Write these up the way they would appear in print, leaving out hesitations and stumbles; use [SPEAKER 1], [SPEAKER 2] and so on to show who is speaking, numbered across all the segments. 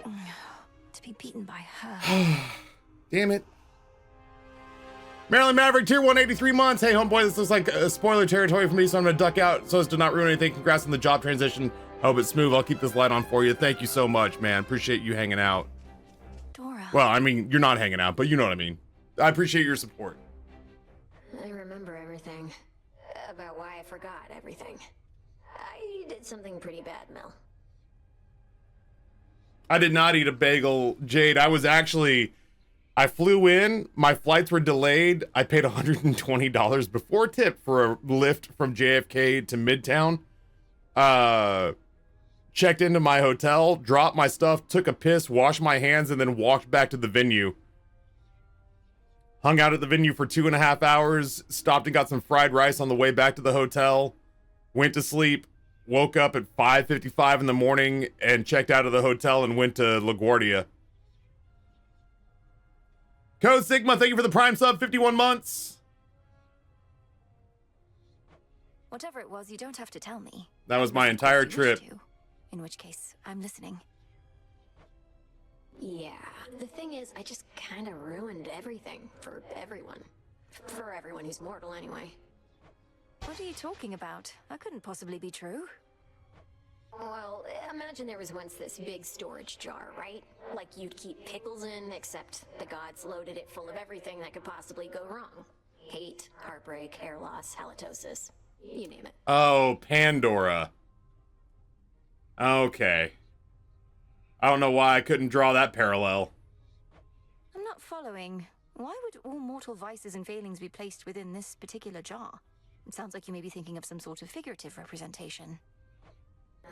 [SPEAKER 1] To be beaten by her.
[SPEAKER 2] Damn it. Maryland Maverick, tier 183 months. Hey, homeboy, this looks like a spoiler territory for me, so I'm gonna duck out so as to not ruin anything. Congrats on the job transition. Hope it's smooth. I'll keep this light on for you. Thank you so much, man. Appreciate you hanging out.
[SPEAKER 1] Dora.
[SPEAKER 2] Well, I mean, you're not hanging out, but you know what I mean. I appreciate your support.
[SPEAKER 3] I remember everything. About why I forgot everything. I did something pretty bad, Mel.
[SPEAKER 2] I did not eat a bagel, Jade. I flew in, my flights were delayed. I paid $120 before tip for a lift from JFK to Midtown. Checked into my hotel, dropped my stuff, took a piss, washed my hands, and then walked back to the venue. Hung out at the venue for 2.5 hours, stopped and got some fried rice on the way back to the hotel, went to sleep, woke up at 5:55 in the morning, and checked out of the hotel and went to LaGuardia. Code Sigma, thank you for the Prime sub, 51 months.
[SPEAKER 1] Whatever it was, you don't have to tell me.
[SPEAKER 2] That was my entire trip.
[SPEAKER 1] In which case, I'm listening.
[SPEAKER 3] Yeah, the thing is, I just kind of ruined everything for everyone. For everyone who's mortal, anyway.
[SPEAKER 1] What are you talking about? That couldn't possibly be true.
[SPEAKER 3] Well, imagine there was once this big storage jar, right? Like you'd keep pickles in, except the gods loaded it full of everything that could possibly go wrong. Hate, heartbreak, hair loss, halitosis. You name it.
[SPEAKER 2] Oh, Pandora. Okay. I don't know why I couldn't draw that parallel.
[SPEAKER 1] I'm not following. Why would all mortal vices and failings be placed within this particular jar? It sounds like you may be thinking of some sort of figurative representation.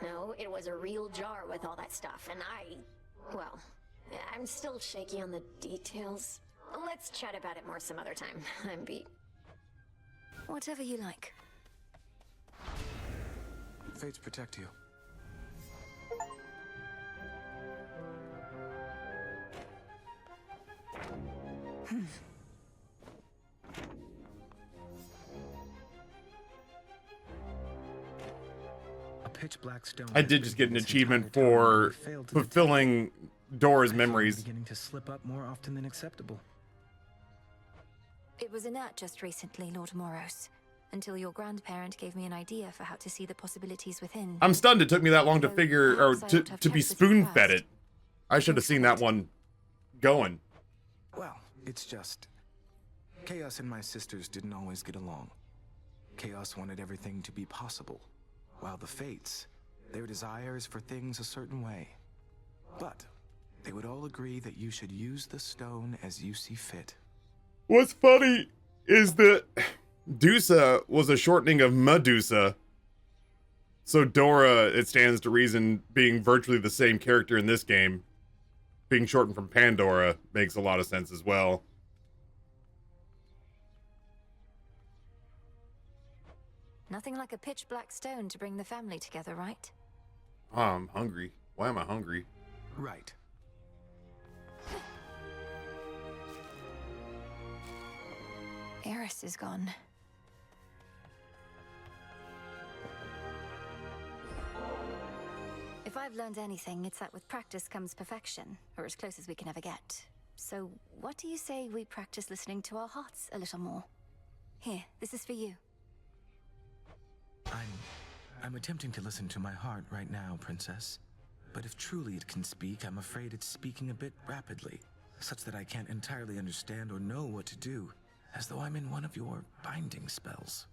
[SPEAKER 3] No, it was a real jar with all that stuff, and well, I'm still shaky on the details. Let's chat about it more some other time. I'm beat.
[SPEAKER 1] Whatever you like.
[SPEAKER 4] Fates protect you. A pitch black stone.
[SPEAKER 2] I did just get an achievement for fulfilling Dora's memories.
[SPEAKER 4] Beginning to slip up more often than acceptable.
[SPEAKER 1] It was inert just recently, Lord Moros, until your grandparent gave me an idea for how to see the possibilities within.
[SPEAKER 2] I'm stunned it took me that long to figure, or to be spoon-fed it. I should have seen that one going.
[SPEAKER 4] Well, it's just... Chaos and my sisters didn't always get along. Chaos wanted everything to be possible, while the Fates, their desire is for things a certain way. But they would all agree that you should use the stone as you see fit.
[SPEAKER 2] What's funny is that Dusa was a shortening of Medusa. So Dora, it stands to reason, being virtually the same character in this game, being shortened from Pandora, makes a lot of sense as well.
[SPEAKER 1] Nothing like a pitch black stone to bring the family together, right?
[SPEAKER 2] Oh, I'm hungry. Why am I hungry?
[SPEAKER 4] Right.
[SPEAKER 1] Eris is gone. If I've learned anything, it's that with practice comes perfection, or as close as we can ever get. So, what do you say we practice listening to our hearts a little more? Here, this is for you.
[SPEAKER 4] I'm attempting to listen to my heart right now, Princess. But if truly it can speak, I'm afraid it's speaking a bit rapidly, such that I can't entirely understand or know what to do, as though I'm in one of your binding spells.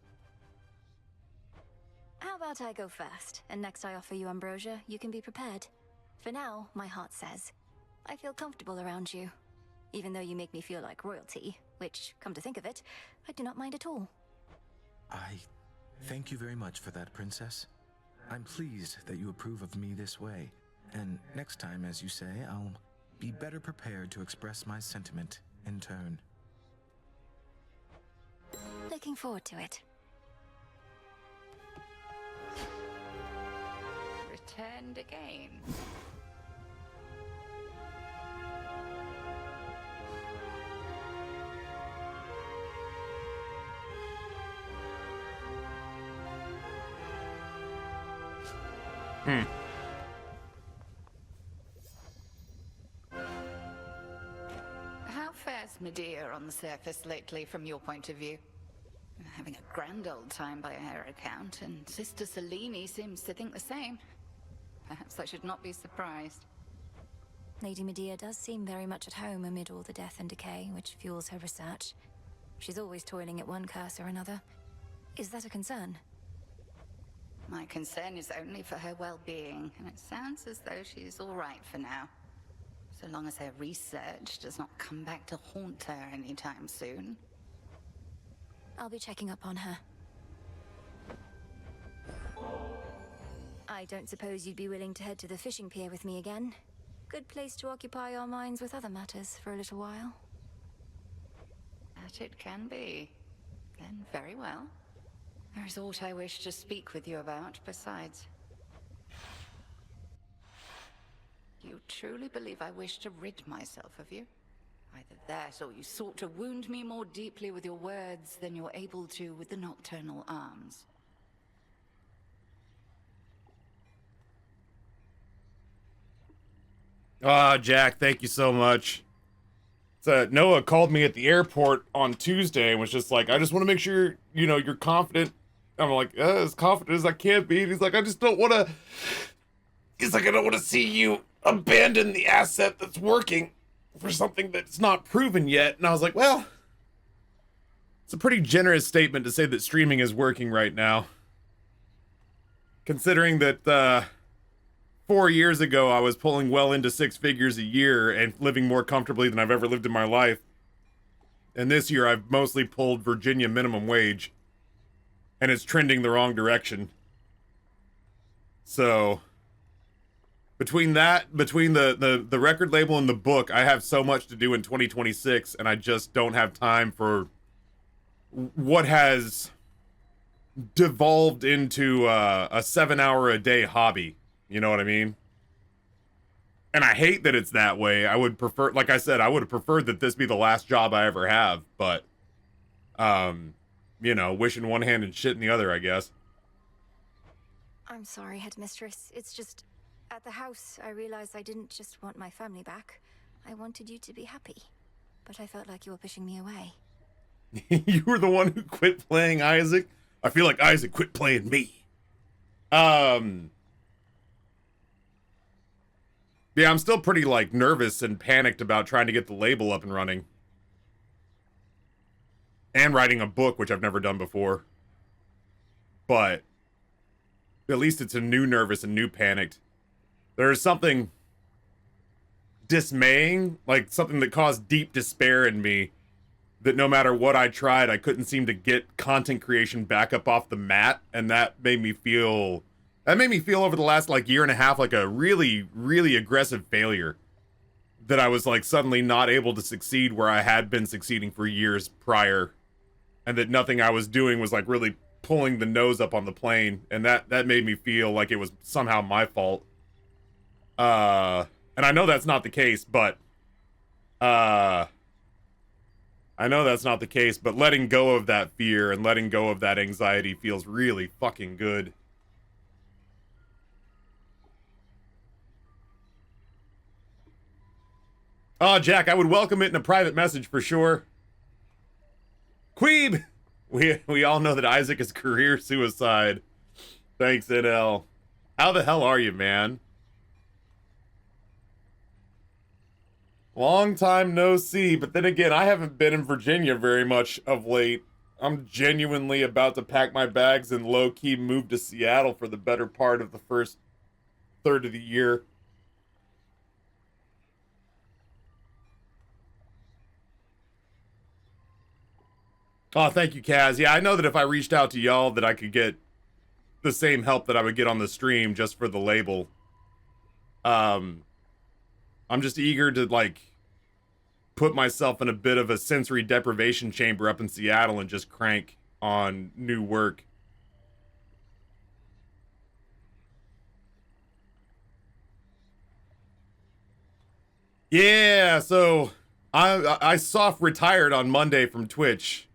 [SPEAKER 1] How about I go first, and next I offer you ambrosia, you can be prepared. For now, my heart says, I feel comfortable around you, even though you make me feel like royalty, which, come to think of it, I do not mind at all.
[SPEAKER 4] I thank you very much for that, Princess. I'm pleased that you approve of me this way, and next time, as you say, I'll be better prepared to express my sentiment in turn.
[SPEAKER 1] Looking forward to it.
[SPEAKER 5] Returned again. Medea on the surface lately from your point of view. Having a grand old time by her account, and Sister Selene seems to think the same. Perhaps I should not be surprised.
[SPEAKER 1] Lady Medea does seem very much at home amid all the death and decay which fuels her research. She's always toiling at one curse or another. Is that a concern?
[SPEAKER 5] My concern is only for her well-being, and it sounds as though she's all right for now. So long as her research does not come back to haunt her anytime soon.
[SPEAKER 1] I'll be checking up on her. I don't suppose you'd be willing to head to the fishing pier with me again? Good place to occupy our minds with other matters for a little while.
[SPEAKER 5] That it can be. Then very well. There is aught I wish to speak with you about besides. You truly believe I wish to rid myself of you? Either that, or you sought to wound me more deeply with your words than you're able to with the nocturnal arms.
[SPEAKER 2] Ah, Jack, thank you so much. So Noah called me at the airport on Tuesday and was just like, I just want to make sure, you're confident. I'm like, as confident as I can be. And he's like, I just don't want to... He's like, I don't want to see you abandon the asset that's working for something that's not proven yet. And I was like, well, it's a pretty generous statement to say that streaming is working right now. Considering that 4 years ago, I was pulling well into 6 figures a year and living more comfortably than I've ever lived in my life. And this year, I've mostly pulled Virginia minimum wage. And it's trending the wrong direction. So... between the record label and the book, I have so much to do in 2026, and I just don't have time for what has devolved into a 7-hour-a-day hobby. You know what I mean? And I hate that it's that way. I would prefer, like I said, I would have preferred that this be the last job I ever have, but, wish in one hand and shit in the other, I guess.
[SPEAKER 1] I'm sorry, Headmistress. It's just... at the house, I realized I didn't just want my family back. I wanted you to be happy. But I felt like you were pushing me away.
[SPEAKER 2] You were the one who quit playing Isaac? I feel like Isaac quit playing me. Yeah, I'm still pretty, nervous and panicked about trying to get the label up and running. And writing a book, which I've never done before. But at least it's a new nervous and new panicked. There's something dismaying, something that caused deep despair in me, that no matter what I tried, I couldn't seem to get content creation back up off the mat, and that made me feel over the last, year and a half like a really, really aggressive failure. That I was, suddenly not able to succeed where I had been succeeding for years prior, and that nothing I was doing was, really pulling the nose up on the plane, and that made me feel like it was somehow my fault. And I know that's not the case, but, letting go of that fear and letting go of that anxiety feels really fucking good. Oh, Jack, I would welcome it in a private message for sure. Queeb! We all know that Isaac is career suicide. Thanks, NL. How the hell are you, man? Long time no see, but then again, I haven't been in Virginia very much of late. I'm genuinely about to pack my bags and low-key move to Seattle for the better part of the first third of the year. Oh, thank you, Kaz. Yeah, I know that if I reached out to y'all that I could get the same help that I would get on the stream just for the label. I'm just eager to, put myself in a bit of a sensory deprivation chamber up in Seattle and just crank on new work. Yeah, so I soft retired on Monday from Twitch.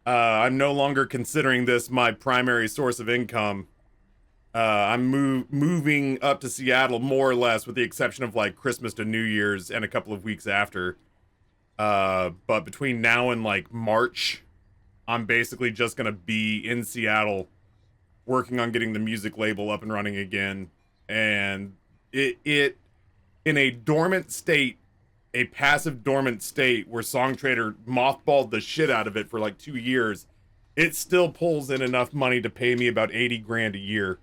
[SPEAKER 2] I'm no longer considering this my primary source of income. I'm moving up to Seattle more or less, with the exception of Christmas to New Year's and a couple of weeks after. But between now and like March, I'm basically just gonna be in Seattle working on getting the music label up and running again. And it in a dormant state, a passive dormant state where Songtrader mothballed the shit out of it for like 2 years, it still pulls in enough money to pay me about 80 grand a year.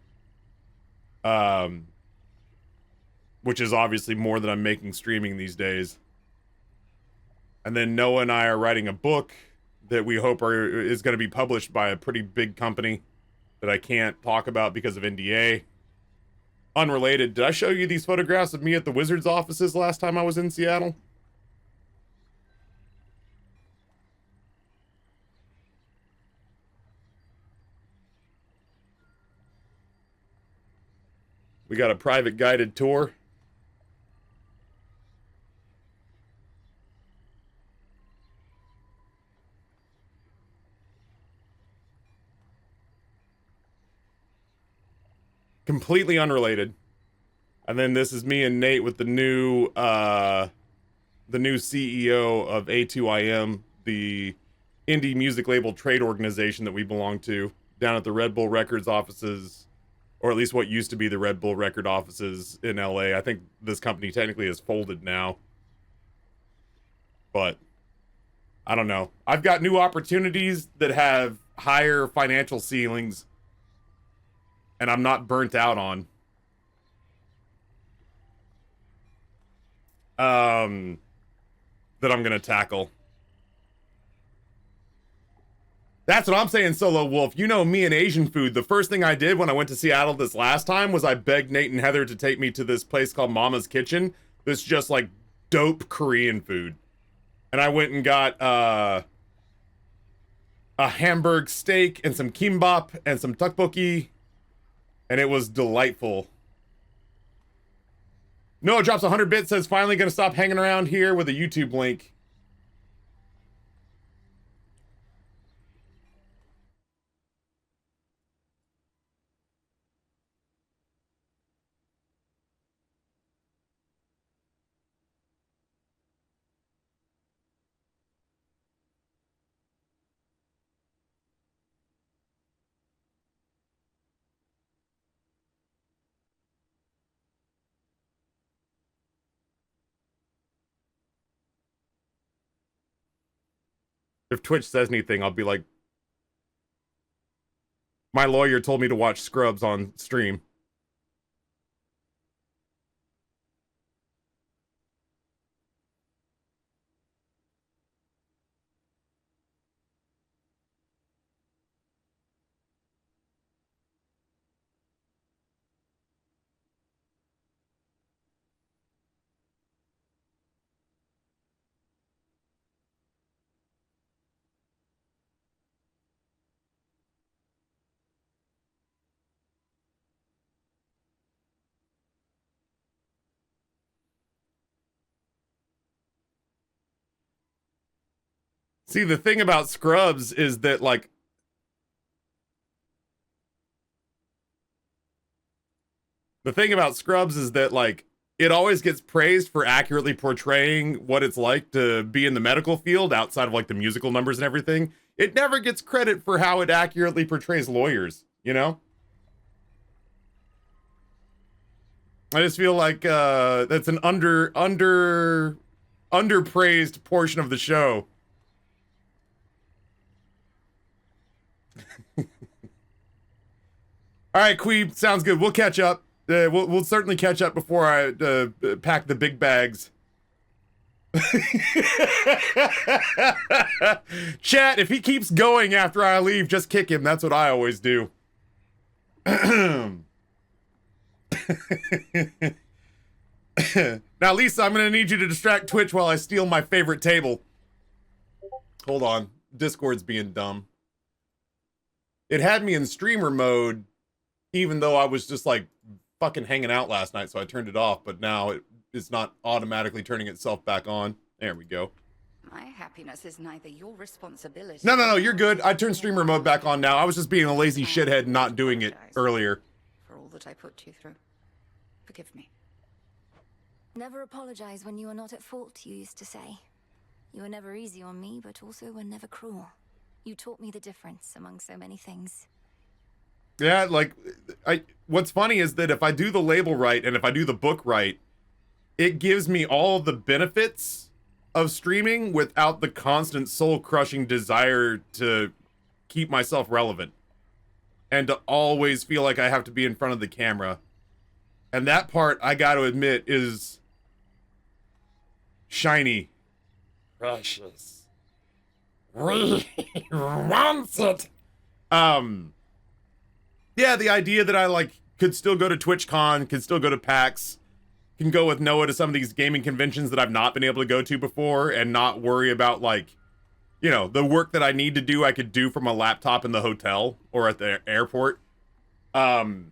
[SPEAKER 2] Which is obviously more than I'm making streaming these days. And then Noah and I are writing a book that we hope is going to be published by a pretty big company that I can't talk about because of NDA. Unrelated, did I show you these photographs of me at the Wizards offices last time I was in Seattle? We got a private guided tour. Completely unrelated. And then this is me and Nate with the new CEO of A2IM, the indie music label trade organization that we belong to, down at the Red Bull Records offices, or at least what used to be the Red Bull Record offices in LA. I think this company technically is folded now. But I don't know. I've got new opportunities that have higher financial ceilings, and I'm not burnt out on. That I'm gonna tackle. That's what I'm saying, Solo Wolf. You know me and Asian food. The first thing I did when I went to Seattle this last time was I begged Nate and Heather to take me to this place called Mama's Kitchen. That's just like dope Korean food. And I went and got a hamburg steak and some kimbap and some tteokbokki. And it was delightful. Noah drops 100 bits, says finally gonna stop hanging around here with a YouTube link. If Twitch says anything, I'll be like, my lawyer told me to watch Scrubs on stream. See, the thing about Scrubs is that, like, it always gets praised for accurately portraying what it's like to be in the medical field outside of, like, the musical numbers and everything. It never gets credit for how it accurately portrays lawyers, you know? I just feel like that's an underpraised portion of the show. All right, Queeb, sounds good. We'll catch up. We'll certainly catch up before I pack the big bags. Chat, if he keeps going after I leave, just kick him. That's what I always do. Now, Lisa, I'm gonna need you to distract Twitch while I steal my favorite table. Hold on. Discord's being dumb. It had me in streamer mode, even though I was just like fucking hanging out last night, so I turned it off, but now it's not automatically turning itself back on. There we go.
[SPEAKER 5] My happiness is neither your responsibility.
[SPEAKER 2] No, you're good. I turned streamer mode back on now. I was just being a lazy shithead and not doing it earlier.
[SPEAKER 5] For all that I put you through. Forgive me.
[SPEAKER 1] Never apologize when you are not at fault, you used to say. You were never easy on me, but also were never cruel. You taught me the difference among so many things.
[SPEAKER 2] Yeah, like, what's funny is that if I do the label right and if I do the book right, it gives me all the benefits of streaming without the constant soul-crushing desire to keep myself relevant and to always feel like I have to be in front of the camera. And that part, I gotta admit, is shiny. Precious. We want it. Yeah, the idea that I, like, could still go to TwitchCon, could still go to PAX, can go with Noah to some of these gaming conventions that I've not been able to go to before and not worry about, like, you know, the work that I need to do, I could do from a laptop in the hotel or at the airport. When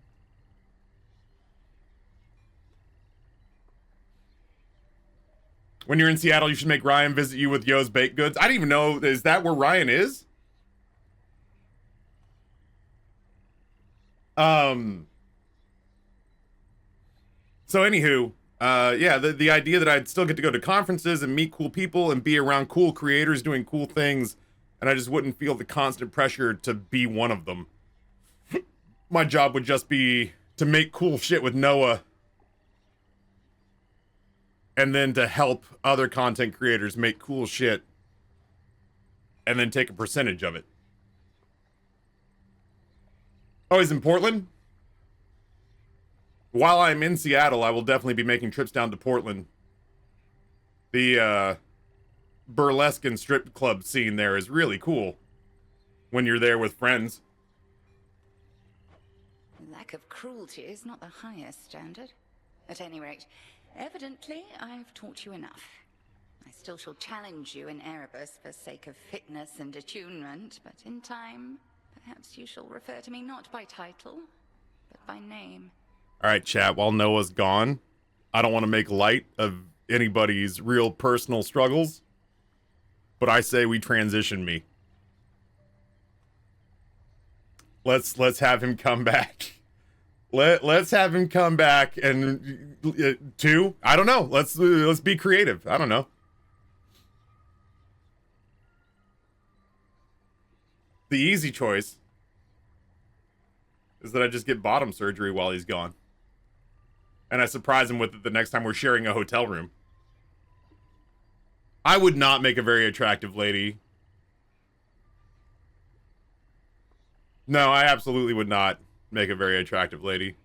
[SPEAKER 2] you're in Seattle, you should make Ryan visit you with Yo's baked goods. I didn't even know, is that where Ryan is? So anywho, yeah, the idea that I'd still get to go to conferences and meet cool people and be around cool creators doing cool things, and I just wouldn't feel the constant pressure to be one of them. My job would just be to make cool shit with Noah, and then to help other content creators make cool shit, and then take a percentage of it. Oh, he's in Portland? While I'm in Seattle, I will definitely be making trips down to Portland. The burlesque and strip club scene there is really cool when you're there with friends.
[SPEAKER 5] Lack of cruelty is not the highest standard. At any rate, evidently, I've taught you enough. I still shall challenge you in Erebus for sake of fitness and attunement, but in time, perhaps you shall refer to me not by title, but by name.
[SPEAKER 2] All right, chat, while Noah's gone, I don't want to make light of anybody's real personal struggles, but I say we transition me. Let's have him come back. Let's have him come back and I don't know. Let's be creative. I don't know. The easy choice is that I just get bottom surgery while he's gone. And I surprise him with it the next time we're sharing a hotel room. I would not make a very attractive lady. No, I absolutely would not make a very attractive lady.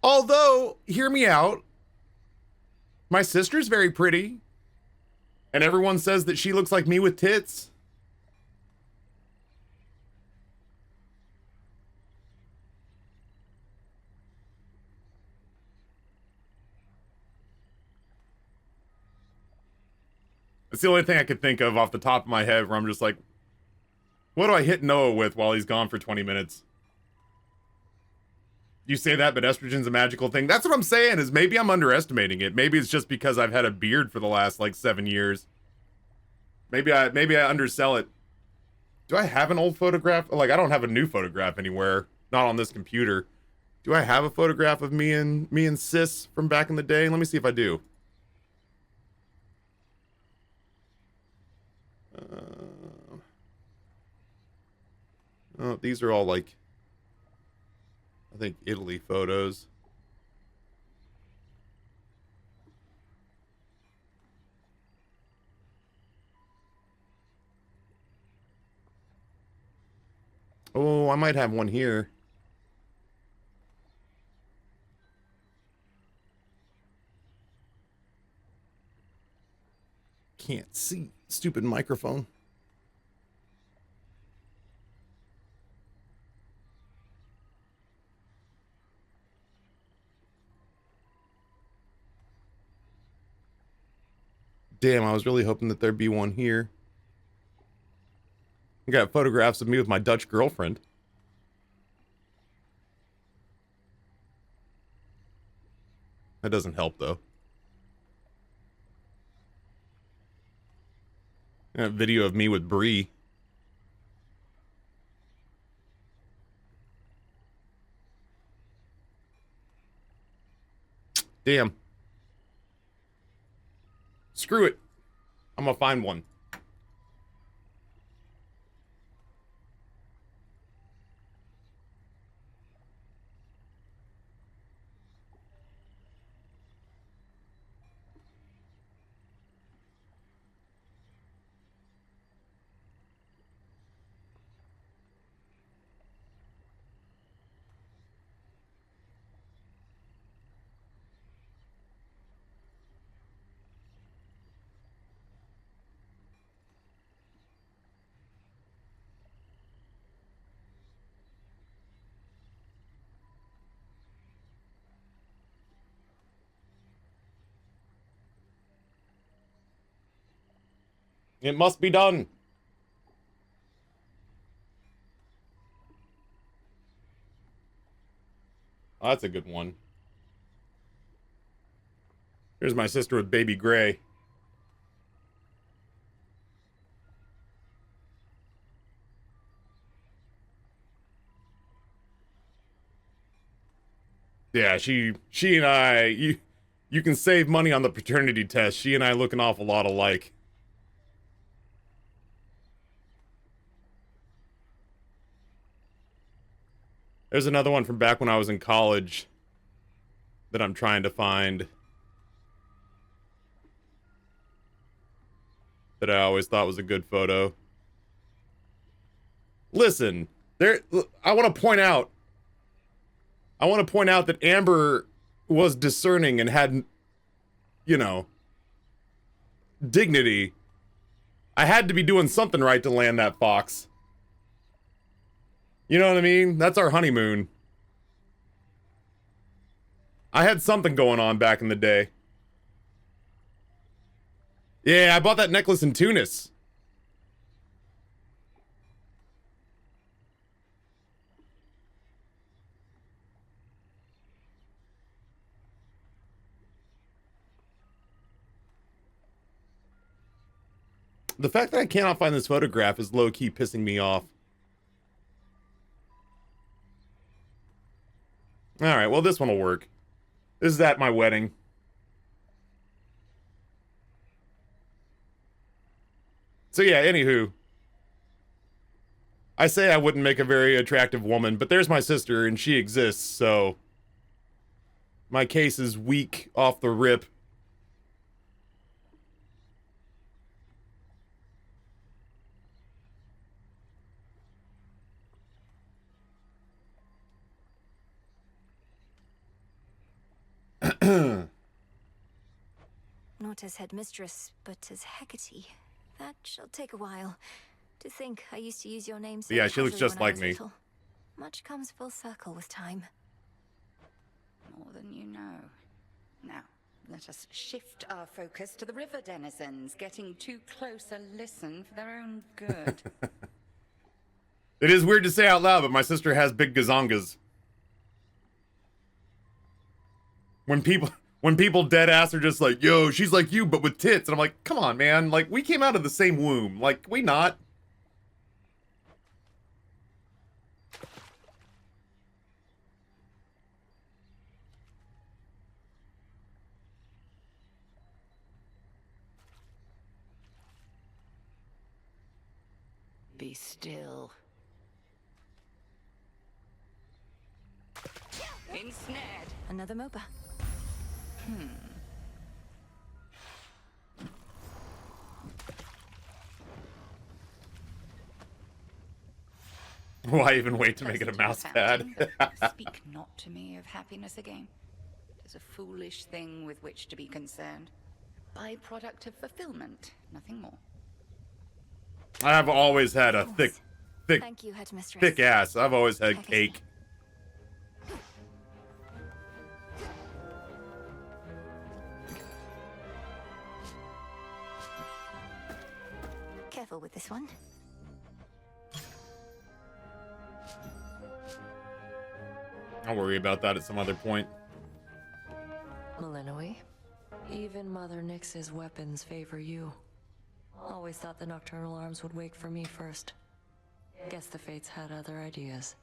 [SPEAKER 2] Although, hear me out. My sister's very pretty. And everyone says that she looks like me with tits. It's the only thing I could think of off the top of my head where I'm just like, what do I hit Noah with while he's gone for 20 minutes? You say that, but estrogen's a magical thing. That's what I'm saying, is maybe I'm underestimating it. Maybe it's just because I've had a beard for the last, like, 7 years. Maybe I undersell it. Do I have an old photograph? Like, I don't have a new photograph anywhere. Not on this computer. Do I have a photograph of me and Sis from back in the day? Let me see if I do. Oh, these are all, like, I think Italy photos. Oh, I might have one here. Can't see. Stupid microphone. Damn, I was really hoping that there'd be one here. I got photographs of me with my Dutch girlfriend. That doesn't help, though. A video of me with Bree. Damn. Screw it. I'm gonna find one. It must be done. Oh, that's a good one. Here's my sister with baby Gray. Yeah, she and I, you can save money on the paternity test. She and I look an awful lot alike. There's another one from back when I was in college that I'm trying to find that I always thought was a good photo. Listen, I want to point out that Amber was discerning and had, you know, dignity. I had to be doing something right to land that fox. You know what I mean? That's our honeymoon. I had something going on back in the day. Yeah, I bought that necklace in Tunis. The fact that I cannot find this photograph is low-key pissing me off. Alright, well this one will work. This is at my wedding. So yeah, anywho. I say I wouldn't make a very attractive woman, but there's my sister and she exists, so... my case is weak off the rip.
[SPEAKER 1] Not as headmistress, but as Hecate. That shall take a while. To think I used to use your name so
[SPEAKER 2] Yeah, she looks
[SPEAKER 1] casually
[SPEAKER 2] just
[SPEAKER 1] when I
[SPEAKER 2] like
[SPEAKER 1] was
[SPEAKER 2] me.
[SPEAKER 1] little. Much comes full circle with time.
[SPEAKER 5] More than you know. Now, let us shift our focus to the river denizens, getting too close a listen for their own good.
[SPEAKER 2] It is weird to say out loud, but my sister has big gazongas. When people dead ass are just like, yo, she's like you, but with tits. And I'm like, come on, man. Like, we came out of the same womb. Like, we not.
[SPEAKER 5] Be still. Ensnared.
[SPEAKER 1] Another MOBA.
[SPEAKER 2] Why even wait to make it a
[SPEAKER 5] Pleasant
[SPEAKER 2] mouse
[SPEAKER 5] fountain,
[SPEAKER 2] pad?
[SPEAKER 5] but speak not to me of happiness again. It is a foolish thing with which to be concerned. Byproduct of fulfillment, nothing more.
[SPEAKER 2] I've always had a thick
[SPEAKER 1] Thank you, headmistress.
[SPEAKER 2] thick ass. I've always had
[SPEAKER 1] Hecate.
[SPEAKER 2] cake.
[SPEAKER 1] Careful with this one.
[SPEAKER 2] I'll worry about that at some other point.
[SPEAKER 6] Malinois, even Mother Nyx's weapons favor you. Always thought the nocturnal arms would wake for me first. Guess the fates had other ideas.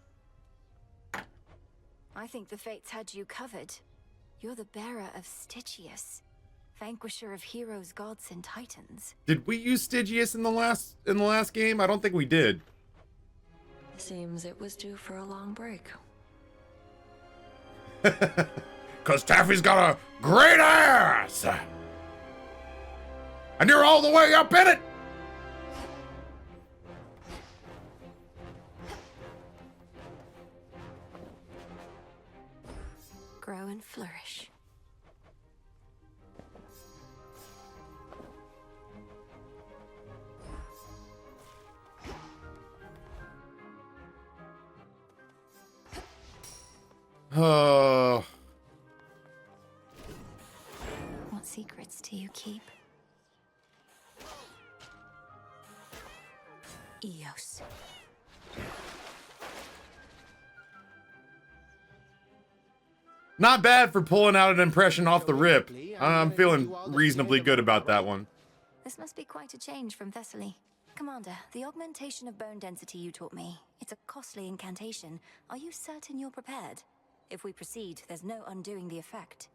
[SPEAKER 1] I think the fates had you covered. You're the bearer of Stygius. vanquisher of heroes, gods, and titans.
[SPEAKER 2] Did we use Stygius in the last game? I don't think we did.
[SPEAKER 6] Seems it was due for a long break.
[SPEAKER 2] Cause Taffy's got a great ass! And you're all the way up in it!
[SPEAKER 1] Grow and flourish.
[SPEAKER 2] Oh.
[SPEAKER 1] What secrets do you keep? Eos.
[SPEAKER 2] Not bad for pulling out an impression off the rip. I'm feeling reasonably good about that one.
[SPEAKER 1] This must be quite a change from Thessaly. Commander, the augmentation of bone density you taught me, it's a costly incantation. Are you certain you're prepared? If we proceed, there's no undoing the effect.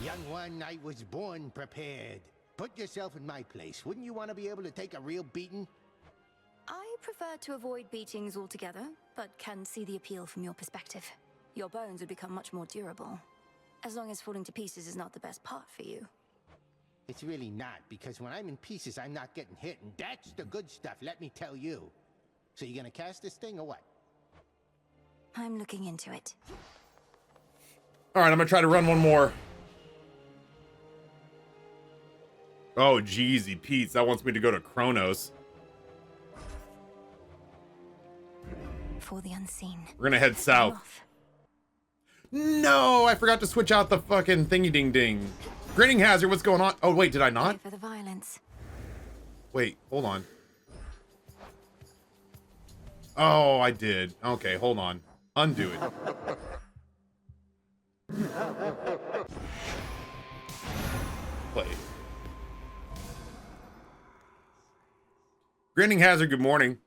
[SPEAKER 7] Young one, I was born prepared. Put yourself in my place. Wouldn't you want to be able to take a real beating?
[SPEAKER 1] I prefer to avoid beatings altogether, but can see the appeal from your perspective. Your bones would become much more durable. As long as falling to pieces is not the best part for you.
[SPEAKER 7] It's really not, because when I'm in pieces, I'm not getting hit, and that's the good stuff, let me tell you. So you gonna cast this thing, or what?
[SPEAKER 1] I'm looking into it.
[SPEAKER 2] Alright, I'm gonna try to run one more. Oh, Jeezy Pete's. That wants me to go to Kronos.
[SPEAKER 1] For the unseen.
[SPEAKER 2] We're gonna head south.
[SPEAKER 1] Off.
[SPEAKER 2] No, I forgot to switch out the fucking thingy ding ding. Grinning Hazard, what's going on? Oh, wait, did I not?
[SPEAKER 1] For the violence.
[SPEAKER 2] Wait, hold on. Oh, I did. Okay, hold on. Undo it. Play. Grinning Hazard, good morning.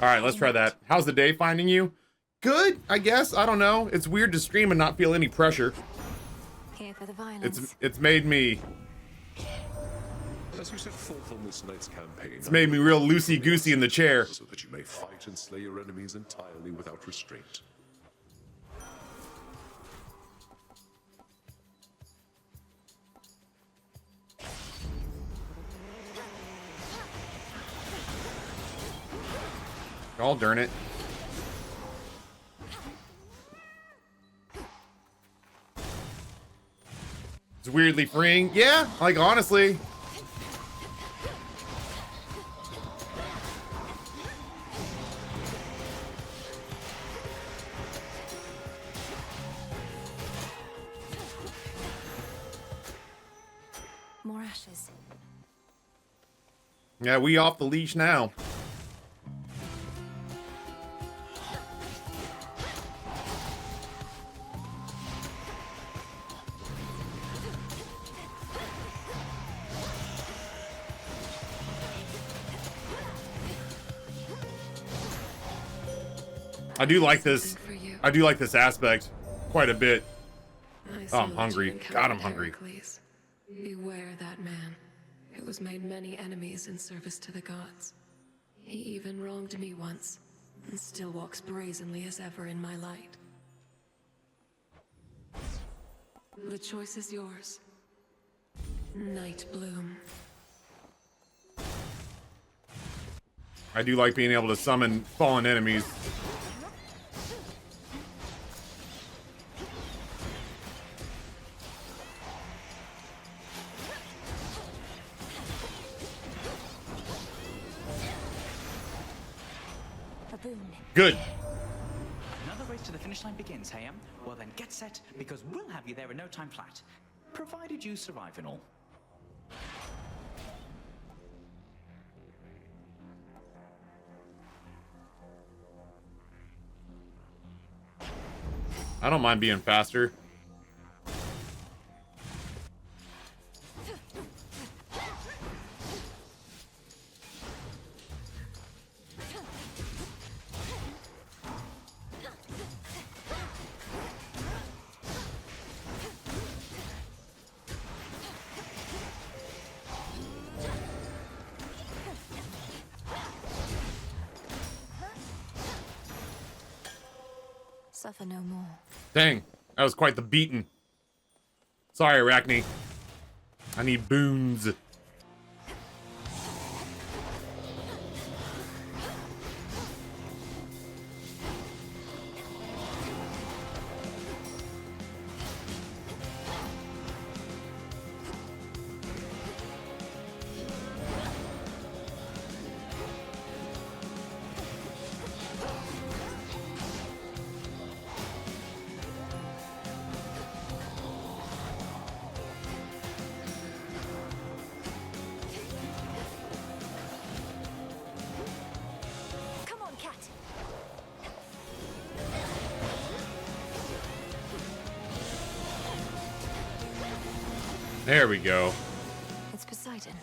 [SPEAKER 2] All right, let's try that. How's the day finding you? Good, I guess. I don't know. It's weird to stream and not feel any pressure.
[SPEAKER 1] Here for the violence.
[SPEAKER 2] It's made me.
[SPEAKER 8] As you set forth on this night's campaign,
[SPEAKER 2] It's made me real loosey-goosey in the chair.
[SPEAKER 8] so that you may fight and slay your enemies entirely without restraint.
[SPEAKER 2] Oh, darn it. It's weirdly freeing. Yeah, like honestly.
[SPEAKER 1] More ashes.
[SPEAKER 2] Yeah, we off the leash now. I do like this. I do like this aspect quite a bit. Oh, I'm hungry. God, I'm hungry.
[SPEAKER 9] Heracles. Beware that man, who has made many enemies in service to the gods. He even wronged me once, and still walks brazenly as ever in my light. The choice is yours. Night Bloom.
[SPEAKER 2] I do like being able to summon fallen enemies. Good.
[SPEAKER 10] Another race to the finish line begins, Hayam. Well then, get set, because we'll have you there in no time flat. Provided you survive and all.
[SPEAKER 2] I don't mind being faster.
[SPEAKER 1] Suffer no more.
[SPEAKER 2] Dang, that was quite the beating. Sorry, Arachne. I need boons.
[SPEAKER 1] Come on, cat.
[SPEAKER 2] There we go.
[SPEAKER 1] It's Poseidon.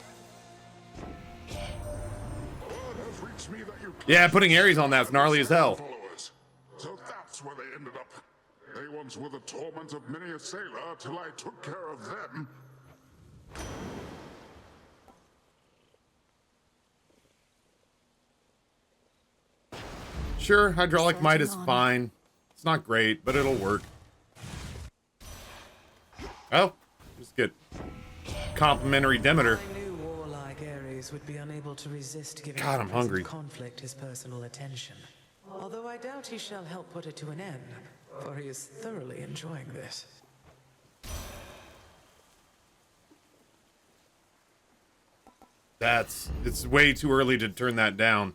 [SPEAKER 2] Yeah, putting Ares on that's gnarly as hell.
[SPEAKER 8] Followers. So that's where they ended up. They once were the torment of many a sailor till I took care of them.
[SPEAKER 2] Sure, hydraulic might is fine. It's not great, but it'll work. Oh, just get complimentary Demeter.
[SPEAKER 11] I knew warlike Ares would be unable to resist giving
[SPEAKER 2] God, I'm
[SPEAKER 11] the present
[SPEAKER 2] hungry.
[SPEAKER 11] conflict his personal attention. Although I doubt he shall help put it to an end, for he is thoroughly enjoying this.
[SPEAKER 2] It's way too early to turn that down.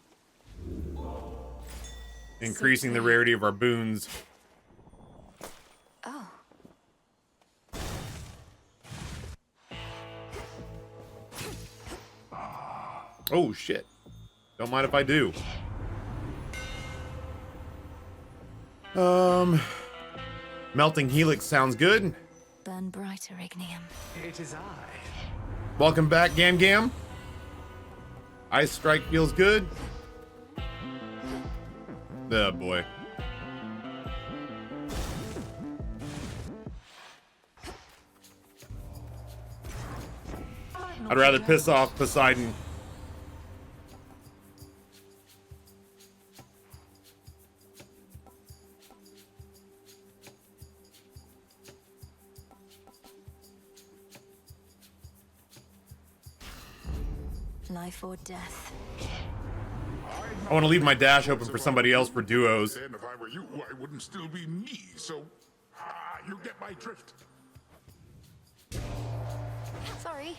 [SPEAKER 2] Increasing the rarity of our boons.
[SPEAKER 1] Oh.
[SPEAKER 2] Oh, shit. Don't mind if I do. Melting Helix sounds good.
[SPEAKER 1] Burn brighter, Ignium.
[SPEAKER 11] It is I.
[SPEAKER 2] Welcome back, Gam Gam. Ice Strike feels good. Oh, boy. I'd rather piss off Poseidon.
[SPEAKER 1] Life or death.
[SPEAKER 2] I want to leave my dash open for somebody else for duos.
[SPEAKER 8] Then if I were you, I wouldn't still be me, so you get my drift.
[SPEAKER 1] Sorry.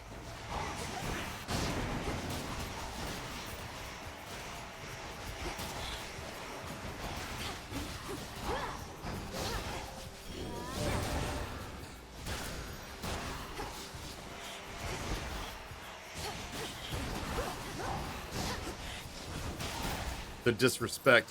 [SPEAKER 2] The disrespect.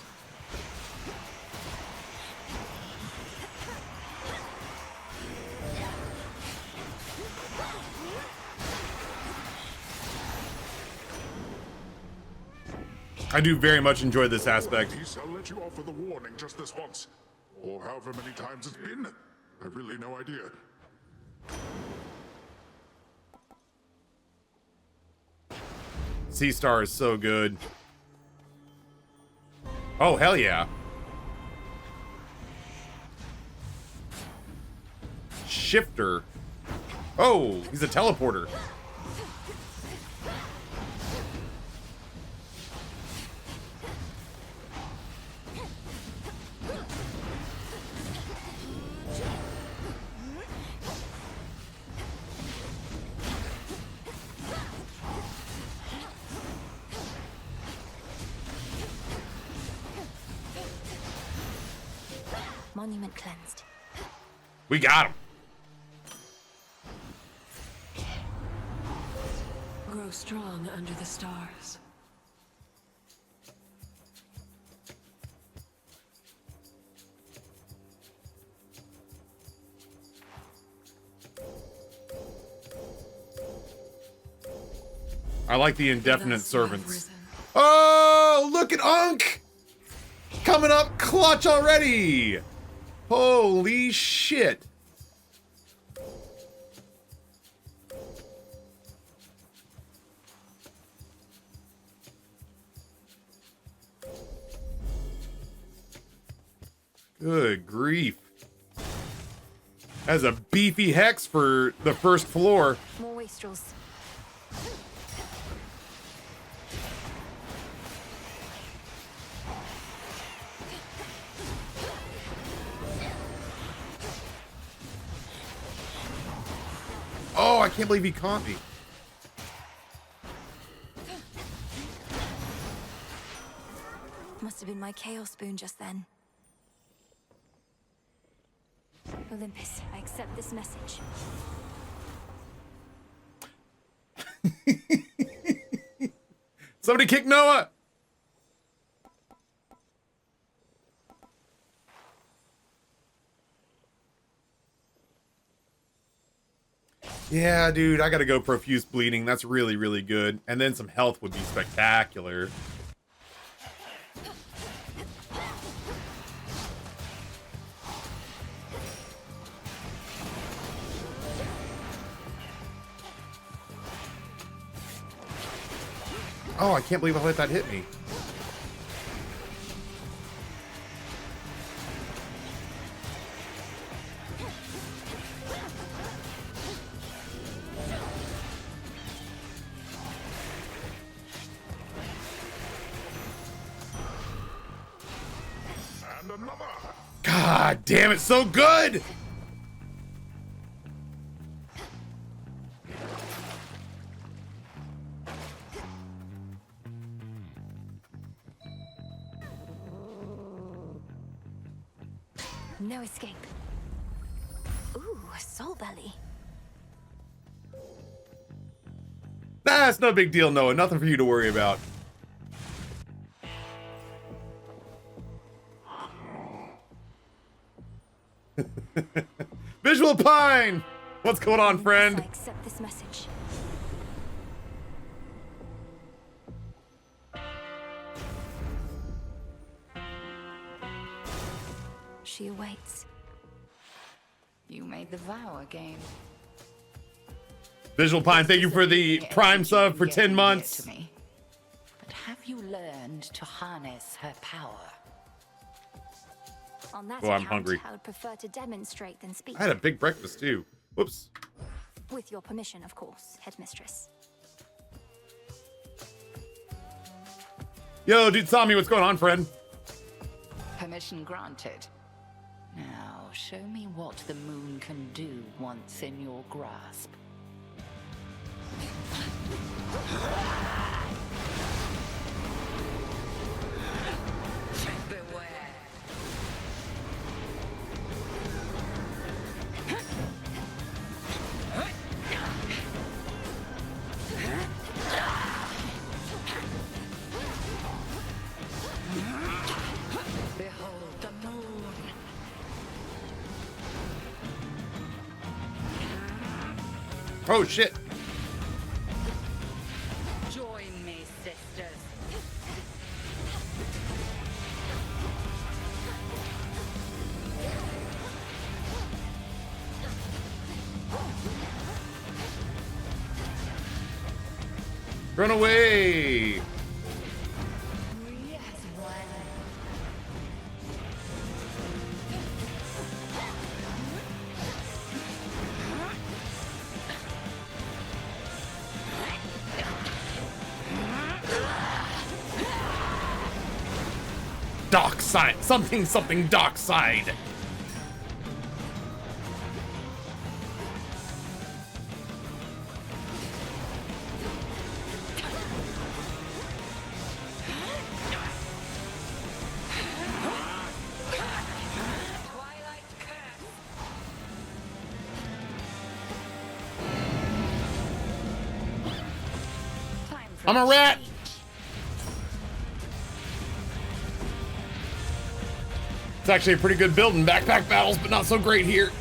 [SPEAKER 2] I do very much enjoy this aspect.
[SPEAKER 8] I'll let you off with a warning just this once. Or however many times it's been. I've really no idea.
[SPEAKER 2] Sea Star is so good. Oh, hell yeah. Shifter. Oh, he's a teleporter.
[SPEAKER 1] Monument cleansed.
[SPEAKER 2] We got him.
[SPEAKER 9] Grow strong under the stars.
[SPEAKER 2] I like the indefinite
[SPEAKER 9] Thus you have
[SPEAKER 2] servants.
[SPEAKER 9] risen.
[SPEAKER 2] Oh, look at Unk! Coming up clutch already! Holy shit. Good grief. That's a beefy hex for the first floor.
[SPEAKER 1] More wastrels.
[SPEAKER 2] Oh, I can't believe he caught me.
[SPEAKER 1] Must have been my chaos spoon just then. Olympus, I accept this message.
[SPEAKER 2] Somebody kick Noah! Yeah, dude, I gotta go profuse bleeding. That's really, really good. And then some health would be spectacular. Oh, I can't believe I let that hit me.
[SPEAKER 8] And another.
[SPEAKER 2] God damn it, so good!
[SPEAKER 1] No escape. Ooh, a soul belly.
[SPEAKER 2] That's no big deal, Noah. Nothing for you to worry about. Visual Pine! What's going on, friend?
[SPEAKER 1] I accept this message. She awaits.
[SPEAKER 5] You made the vow again.
[SPEAKER 2] Visual Pine, thank you for the Prime sub for 10 months.
[SPEAKER 5] To me. But have you learned to harness her power?
[SPEAKER 1] On that
[SPEAKER 2] Oh, I'm
[SPEAKER 1] account,
[SPEAKER 2] hungry.
[SPEAKER 1] I would prefer to demonstrate than speak.
[SPEAKER 2] I had a big breakfast, too. Whoops.
[SPEAKER 1] With your permission, of course, headmistress.
[SPEAKER 2] Yo, dude, Tommy, what's going on, friend?
[SPEAKER 5] Permission granted. Now, show me what the moon can do once in your grasp. Beware. Behold the moon.
[SPEAKER 2] Oh, shit.
[SPEAKER 5] Join me, sisters.
[SPEAKER 2] Run away!
[SPEAKER 5] Yes, one.
[SPEAKER 2] Dark side. Something dark side.
[SPEAKER 5] Twilight curse. Time for
[SPEAKER 2] I'm a rat.
[SPEAKER 5] change.
[SPEAKER 2] It's actually a pretty good build in backpack battles, but not so great here.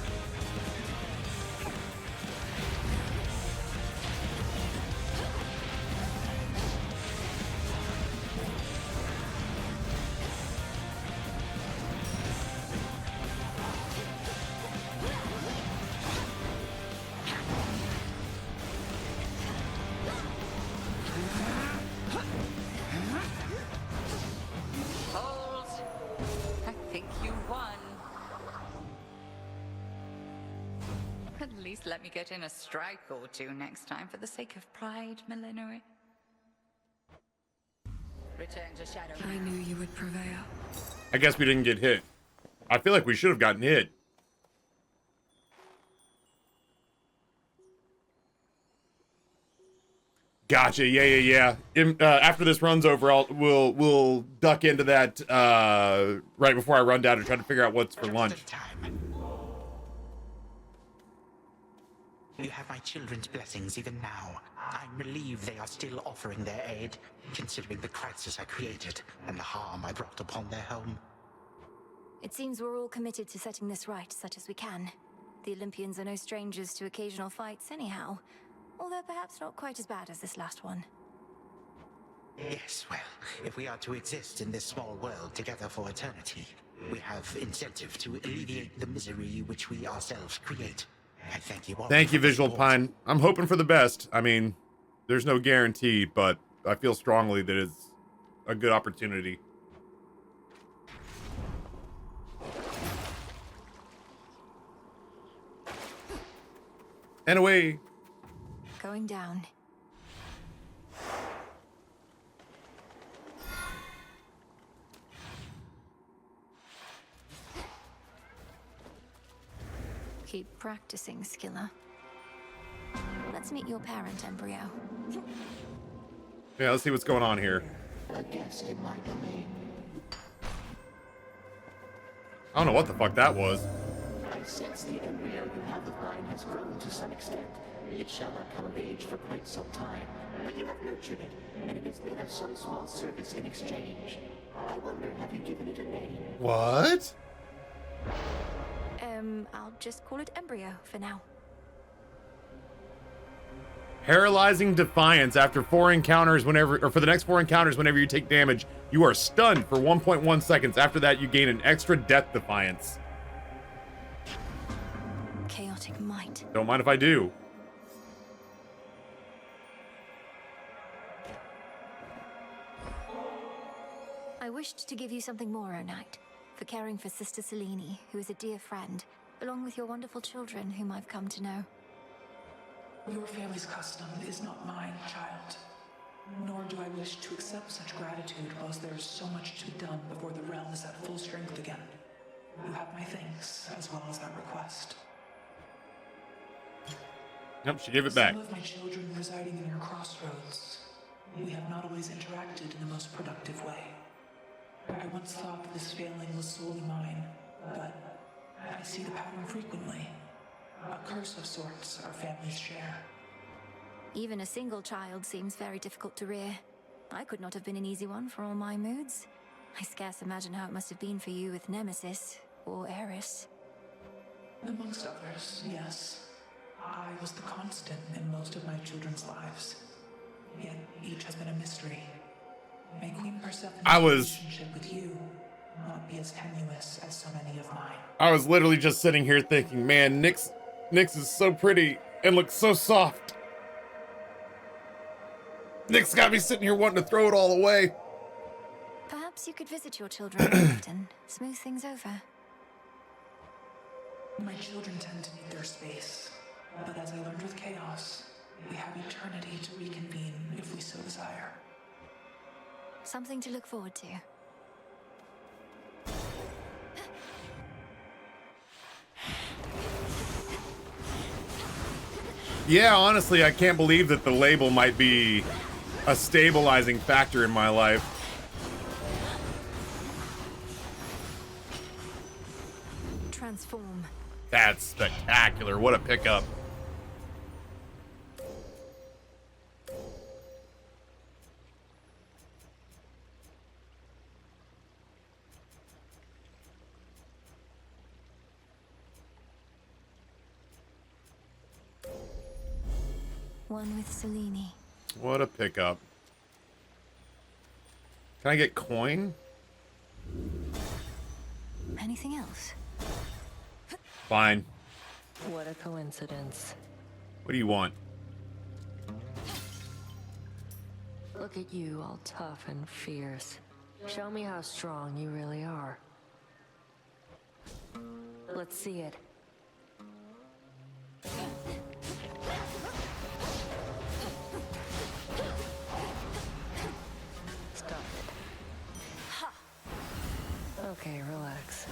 [SPEAKER 5] least let me get in a strike or two next time for the sake of pride, Millenary. Return to Shadow.
[SPEAKER 9] I knew you would prevail.
[SPEAKER 2] I guess we didn't get hit. I feel like we should have gotten hit. Gotcha. Yeah. After this run's over, we'll duck into that right before I run down and try to figure out what's for lunch.
[SPEAKER 12] You have my children's blessings even now. I'm relieved they are still offering their aid, considering the crisis I created and the harm I brought upon their home.
[SPEAKER 1] It seems we're all committed to setting this right, such as we can. The Olympians are no strangers to occasional fights anyhow, although perhaps not quite as bad as this last one.
[SPEAKER 12] Yes, well, if we are to exist in this small world together for eternity, we have incentive to alleviate the misery which we ourselves create. I thank you all.
[SPEAKER 2] Thank you, Visual Pine. I'm hoping for the best. I mean, there's no guarantee, but I feel strongly that it's a good opportunity. And away.
[SPEAKER 1] Going down. Keep practicing, Skiller. Let's meet your parent, Embryo.
[SPEAKER 2] Yeah, let's see what's going on here.
[SPEAKER 12] A guest in my domain.
[SPEAKER 2] I don't know what the fuck that was.
[SPEAKER 12] I sense the embryo you have of mine has grown to some extent. It shall not come of age for quite some time, but you have nurtured it, and it has been of some small service in exchange. I wonder, have you given it a name?
[SPEAKER 2] What?
[SPEAKER 1] I'll just call it Embryo for now.
[SPEAKER 2] Paralyzing Defiance after 4 encounters for the next 4 encounters whenever you take damage, you are stunned for 1.1 seconds. After that, you gain an extra Death Defiance.
[SPEAKER 1] Chaotic might.
[SPEAKER 2] Don't mind if I do.
[SPEAKER 1] I wished to give you something more, O Knight, for caring for Sister Selene, who is a dear friend, along with your wonderful children, whom I've come to know.
[SPEAKER 11] Your family's custom is not mine, child. Nor do I wish to accept such gratitude whilst there is so much to be done before the realm is at full strength again. You have my thanks, as well as that request.
[SPEAKER 2] Yep, she gave it back.
[SPEAKER 11] Some of my children residing in your crossroads. We have not always interacted in the most productive way. I once thought that this failing was solely mine, but I see the pattern frequently. A curse of sorts our families share.
[SPEAKER 1] Even a single child seems very difficult to rear. I could not have been an easy one for all my moods. I scarce imagine how it must have been for you with Nemesis or Eris.
[SPEAKER 11] Amongst others, yes. I was the constant in most of my children's lives. Yet each has been a mystery. May Queen Persephone's relationship with you not be as tenuous as so many of mine.
[SPEAKER 2] I was literally just sitting here thinking, man, Nyx is so pretty and looks so soft. Nyx got me sitting here wanting to throw it all away.
[SPEAKER 1] Perhaps you could visit your children often, smooth things over.
[SPEAKER 11] My children tend to need their space, but as I learned with Chaos, we have eternity to reconvene if we so desire.
[SPEAKER 1] Something to look forward to.
[SPEAKER 2] Yeah, honestly, I can't believe that the label might be a stabilizing factor in my life.
[SPEAKER 1] Transform.
[SPEAKER 2] That's spectacular. What a pickup.
[SPEAKER 1] One with Selene.
[SPEAKER 2] What a pickup. Can I get coin?
[SPEAKER 1] Anything else?
[SPEAKER 2] Fine.
[SPEAKER 6] What a coincidence.
[SPEAKER 2] What do you want?
[SPEAKER 6] Look at you, all tough and fierce. Show me how strong you really are. Let's see it. okay, relax.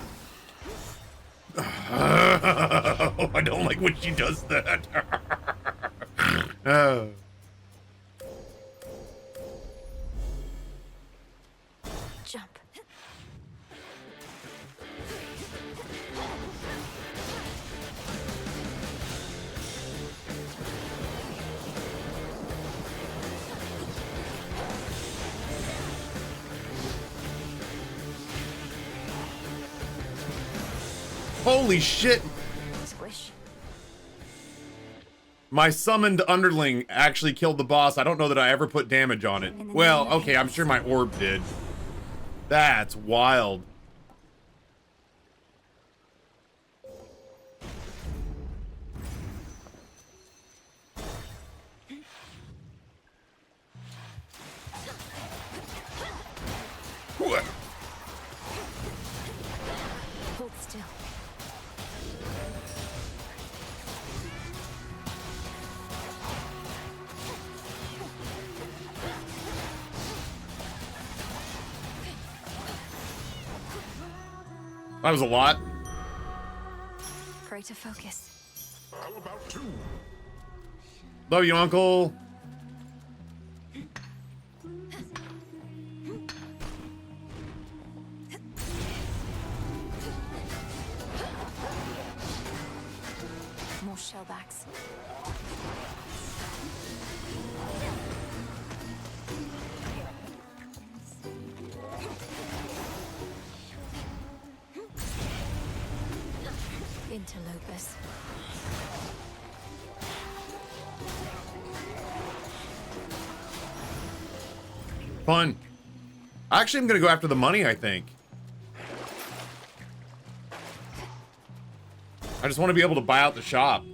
[SPEAKER 2] I don't like when she does that.
[SPEAKER 1] Jump.
[SPEAKER 2] Holy shit!
[SPEAKER 1] Squish.
[SPEAKER 2] My summoned underling actually killed the boss. I don't know that I ever put damage on it. Well, okay, I'm sure my orb did. That's wild.
[SPEAKER 1] Hold still.
[SPEAKER 2] That was a lot.
[SPEAKER 1] Greater focus.
[SPEAKER 8] How about two?
[SPEAKER 2] Love you, Uncle.
[SPEAKER 1] More shellbacks. Interlopers.
[SPEAKER 2] Fun. Actually, I'm gonna go after the money, I think. I just want to be able to buy out the shop.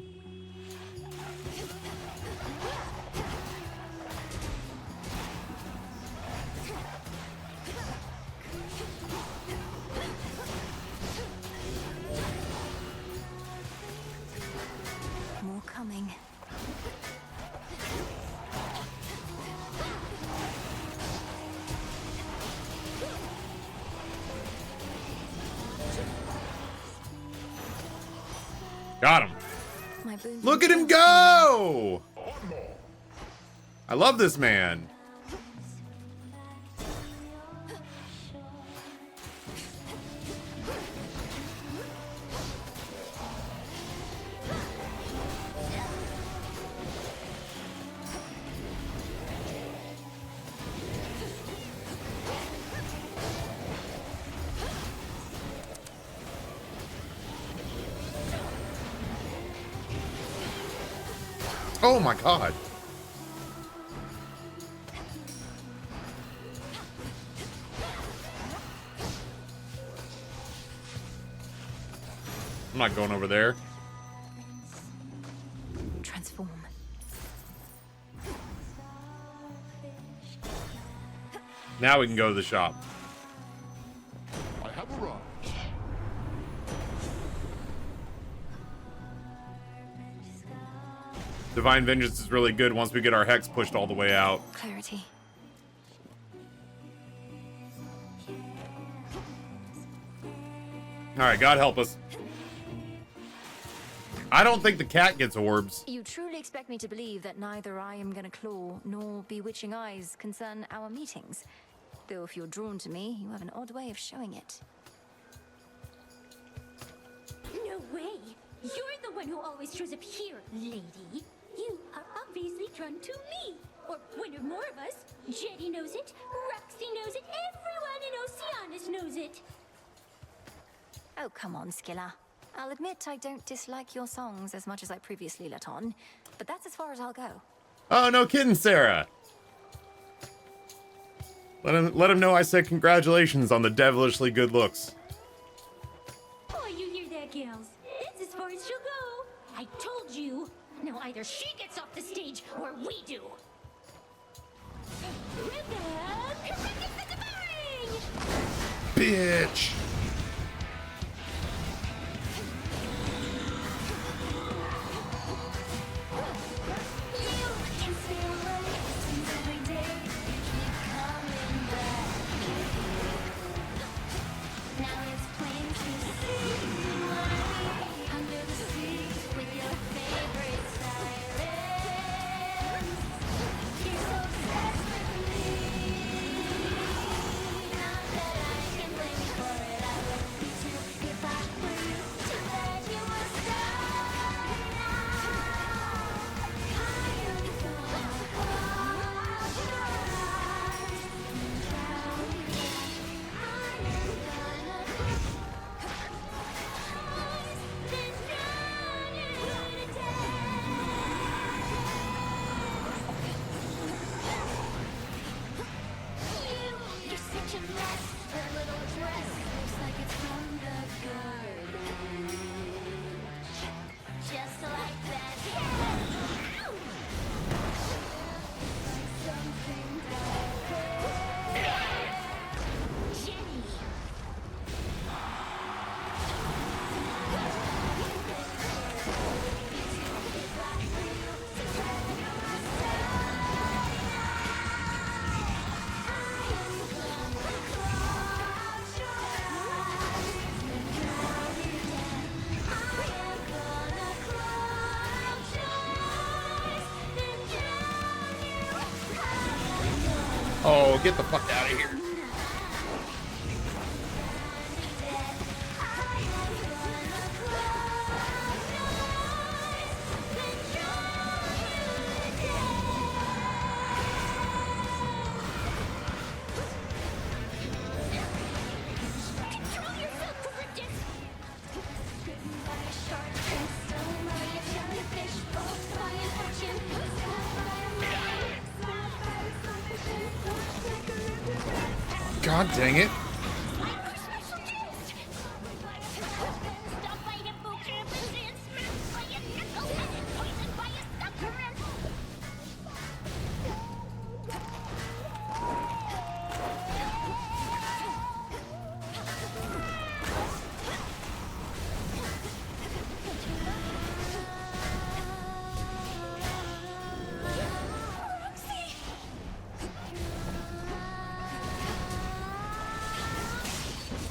[SPEAKER 1] More coming.
[SPEAKER 2] Got him.
[SPEAKER 1] My boon.
[SPEAKER 2] Look at him go! I love this man. Oh my god. I'm not going over there.
[SPEAKER 1] Transform.
[SPEAKER 2] Now we can go to the shop.
[SPEAKER 8] I have arrived.
[SPEAKER 2] Divine Vengeance is really good once we get our hex pushed all the way out.
[SPEAKER 1] Clarity.
[SPEAKER 2] Alright, God help us. I don't think the cat gets orbs.
[SPEAKER 1] You truly expect me to believe that neither I am gonna claw nor bewitching eyes concern our meetings? Though if you're drawn to me, you have an odd way of showing it.
[SPEAKER 13] No way! You're the one who always shows up here, lady. You are obviously drawn to me. Or one or more of us. Jetty knows it, Roxy knows it, everyone in Oceanus knows it.
[SPEAKER 1] Oh, come on, Skilla. I'll admit I don't dislike your songs as much as I previously let on, but that's as far as I'll go.
[SPEAKER 2] Oh, no kidding, Sarah. Let him know I said congratulations on the devilishly good looks.
[SPEAKER 13] Oh, you hear that, gals? That's as far as she'll go. I told you. Now either she gets off the stage or we do.
[SPEAKER 2] Bitch.
[SPEAKER 13] Now it's
[SPEAKER 2] Oh, get the fuck out of here. God dang it.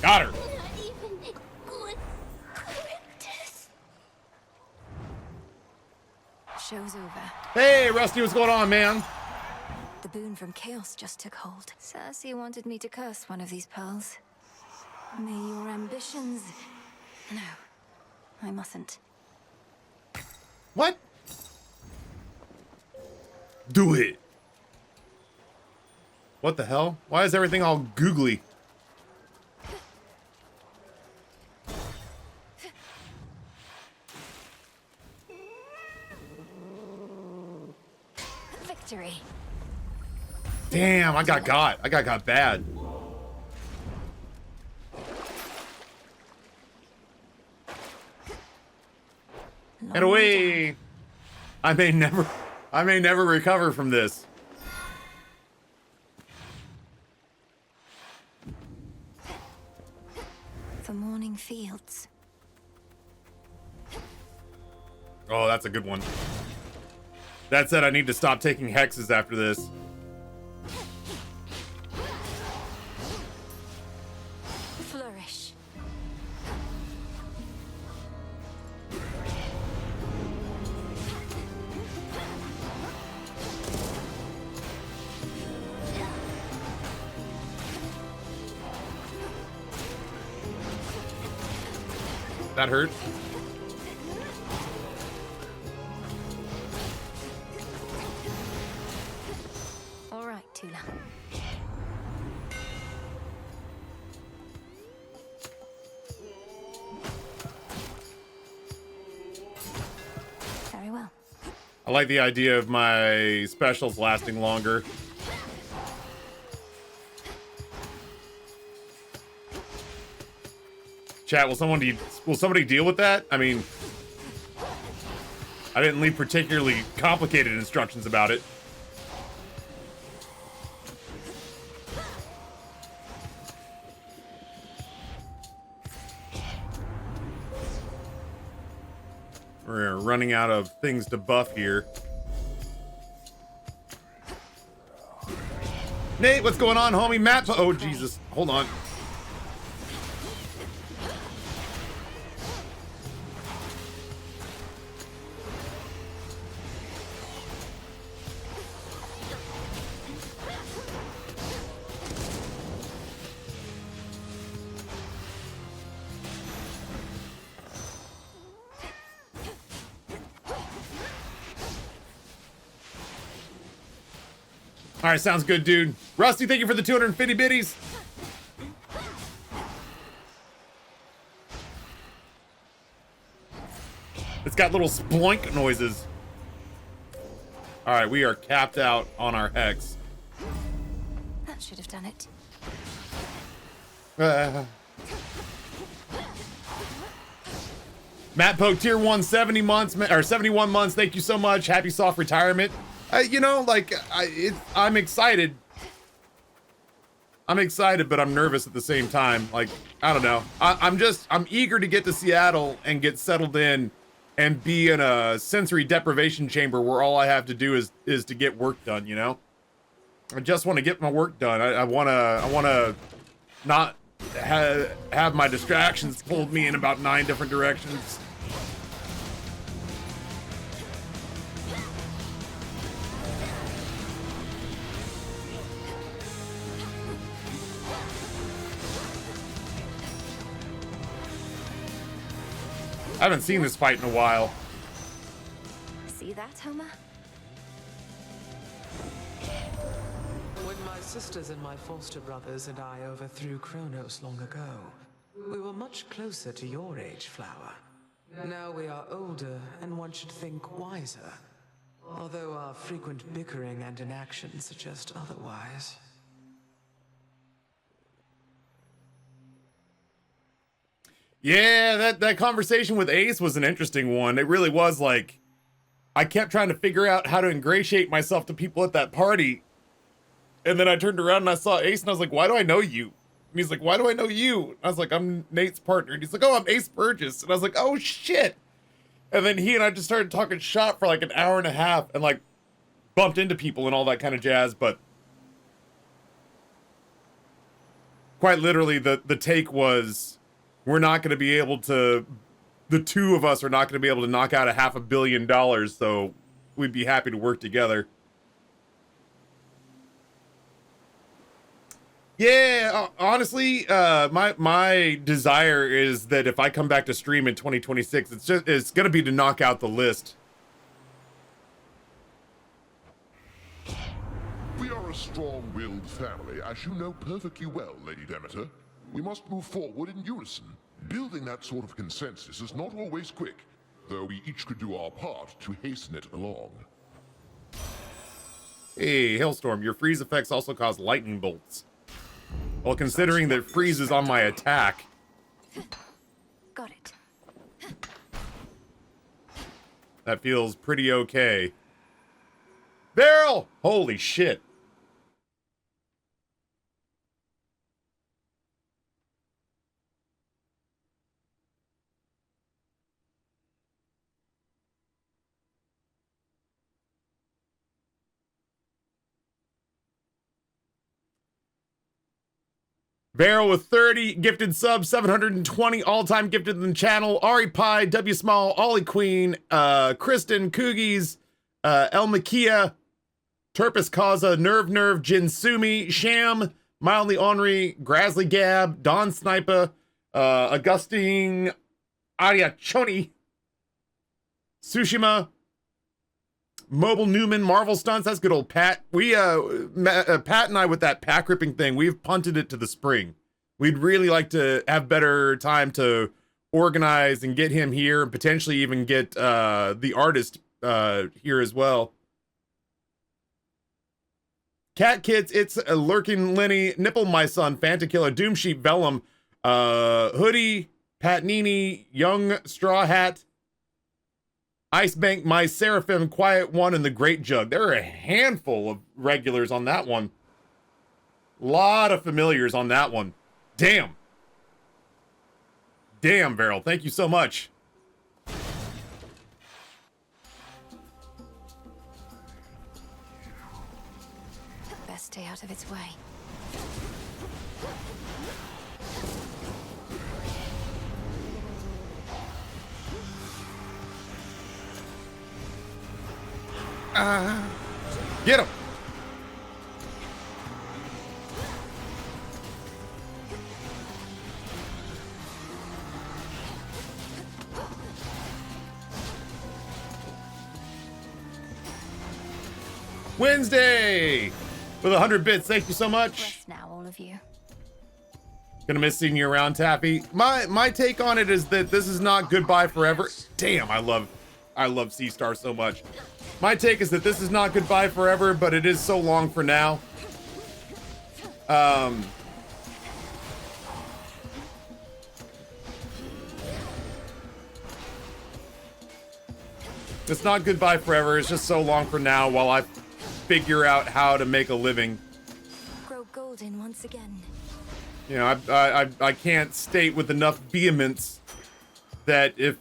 [SPEAKER 2] Got her.
[SPEAKER 1] Show's over.
[SPEAKER 2] Hey, Rusty, what's going on, man?
[SPEAKER 1] The boon from Chaos just took hold. Cersei wanted me to curse one of these pearls. May your ambitions... No, I mustn't.
[SPEAKER 2] What? Do it. What the hell? Why is everything all googly?
[SPEAKER 1] Victory.
[SPEAKER 2] Damn, I got bad. And away. I may never recover from this.
[SPEAKER 1] The morning fields.
[SPEAKER 2] Oh, that's a good one. That said, I need to stop taking hexes after this.
[SPEAKER 1] Flourish.
[SPEAKER 2] That hurt.
[SPEAKER 1] All right, Tula. Very well.
[SPEAKER 2] I like the idea of my specials lasting longer. Chat, will somebody deal with that? I mean, I didn't leave particularly complicated instructions about it. We're running out of things to buff here. Nate, what's going on, homie? Matt, oh Jesus, hold on. All right, sounds good, dude. Rusty, thank you for the 250 biddies. It's got little sploink noises. All right, we are capped out on our hex.
[SPEAKER 1] That should have done it.
[SPEAKER 2] Matt Poke, tier 1, 70 months, or 71 months. Thank you so much. Happy soft retirement. You know, like, I'm excited. I'm excited, but I'm nervous at the same time. Like, I don't know. I'm eager to get to Seattle and get settled in and be in a sensory deprivation chamber where all I have to do is to get work done, you know? I just want to get my work done. I want to not have my distractions pulled me in about 9 different directions. I haven't seen this fight in a while.
[SPEAKER 1] See that, Homer?
[SPEAKER 11] When my sisters and my foster brothers and I overthrew Kronos long ago, we were much closer to your age, Flower. Now we are older, and one should think wiser. Although our frequent bickering and inaction suggest otherwise.
[SPEAKER 2] Yeah, that conversation with Ace was an interesting one. It really was. Like, I kept trying to figure out how to ingratiate myself to people at that party. And then I turned around and I saw Ace and I was like, why do I know you? And he's like, why do I know you? And I was like, I'm Nate's partner. And he's like, oh, I'm Ace Burgess. And I was like, oh, shit. And then he and I just started talking shop for like an hour and a half and like bumped into people and all that kind of jazz. But quite literally, the take was, we're not going to be able to, the two of us are not going to be able to knock out $500 million. So we'd be happy to work together. Yeah, honestly, my desire is that if I come back to stream in 2026, it's gonna be to knock out the list.
[SPEAKER 8] We are a strong-willed family, as you know perfectly well, Lady Demeter. We must move forward in unison. Building that sort of consensus is not always quick, though we each could do our part to hasten it along.
[SPEAKER 2] Hey, Hailstorm, your freeze effects also cause lightning bolts. Well, considering that freeze is on my attack.
[SPEAKER 1] Got it.
[SPEAKER 2] That feels pretty okay. Barrel! Holy shit. Barrel with 30 gifted subs, 720 all-time gifted in the channel. Ari Pie, W Small, Ollie Queen, Kristen, Coogies, El Makia, Turpus Kaza, Nerve, Jinsumi, Sham, Mildly Henri, Grasley Gab, Don Sniper, Augustine, Ariachoni, Tsushima, Mobile Newman, Marvel Stunts. That's good old Pat. We, Pat and I with that pack ripping thing, we've punted it to the spring. We'd really like to have better time to organize and get him here and potentially even get the artist here as well. Cat Kids, It's a Lurking Lenny, Nipple My Son, Fanta Killer, Doom Sheep, Vellum, Hoodie, Pat Nini, Young Straw Hat, Ice Bank, My Seraphim, Quiet One, and The Great Jug. There are a handful of regulars on that one. Lot of familiars on that one. Damn. Damn, Beryl. Thank you so much.
[SPEAKER 1] Best stay out of its way.
[SPEAKER 2] Get him. Wednesday with 100 bits. Thank you so much.
[SPEAKER 1] Rest now, all of you.
[SPEAKER 2] Gonna miss seeing you around, Taffy. My take on it is that this is not goodbye forever. Damn, I love C-Star so much. My take is that this is not goodbye forever, but it is so long for now. It's not goodbye forever. It's just so long for now while I figure out how to make a living.
[SPEAKER 1] Grow golden once again.
[SPEAKER 2] You know, I can't state with enough vehemence that if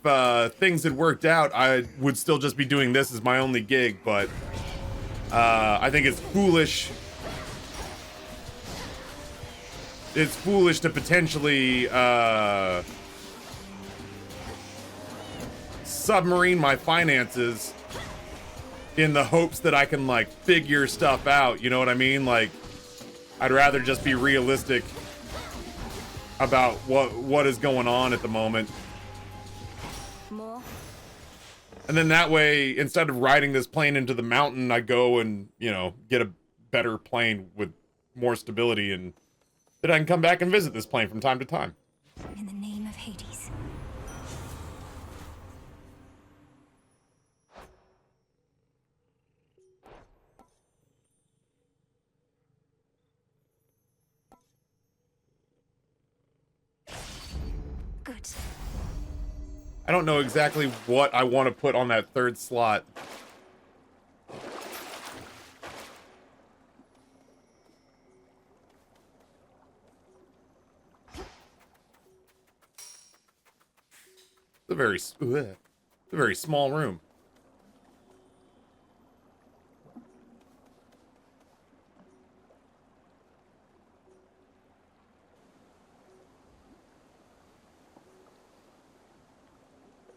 [SPEAKER 2] things had worked out, I would still just be doing this as my only gig, but I think it's foolish. It's foolish to potentially submarine my finances in the hopes that I can, like, figure stuff out, you know what I mean? Like, I'd rather just be realistic about what is going on at the moment.
[SPEAKER 1] More?
[SPEAKER 2] And then that way, instead of riding this plane into the mountain, I go and, you know, get a better plane with more stability, and then I can come back and visit this plane from time to time.
[SPEAKER 1] In the name of Hades. Good.
[SPEAKER 2] I don't know exactly what I want to put on that third slot. It's a very small room.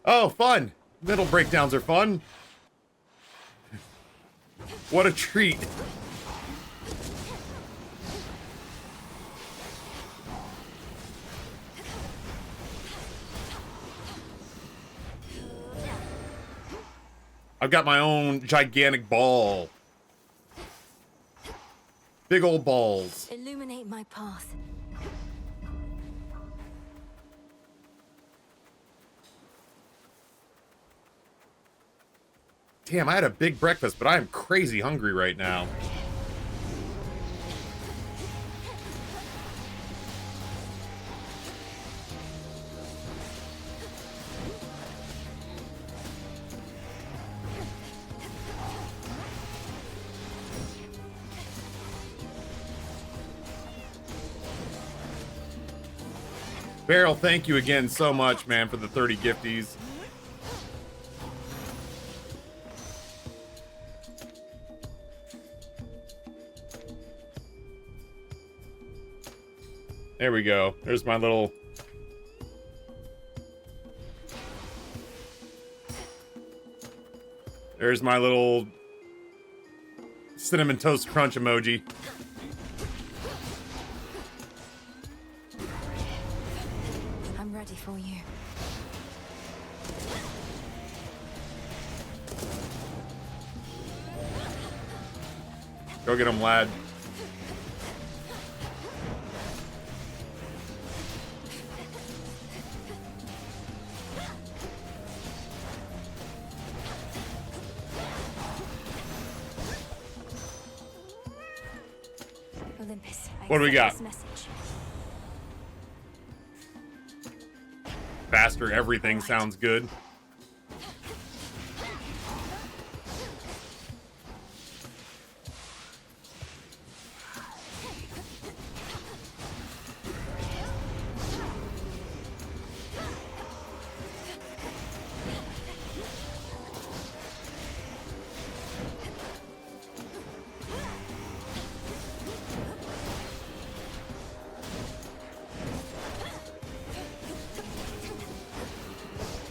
[SPEAKER 2] Oh, fun! Middle breakdowns are fun. What a treat. I've got my own gigantic ball. Big old balls.
[SPEAKER 1] Illuminate my path.
[SPEAKER 2] Damn, I had a big breakfast, but I am crazy hungry right now. Beryl, thank you again so much, man, for the 30 gifties. There we go. There's my little... There's my little Cinnamon Toast Crunch emoji.
[SPEAKER 1] I'm ready for you.
[SPEAKER 2] Go get him, lad.
[SPEAKER 1] Olympus,
[SPEAKER 2] What do we got?
[SPEAKER 1] this message.
[SPEAKER 2] Faster everything sounds good.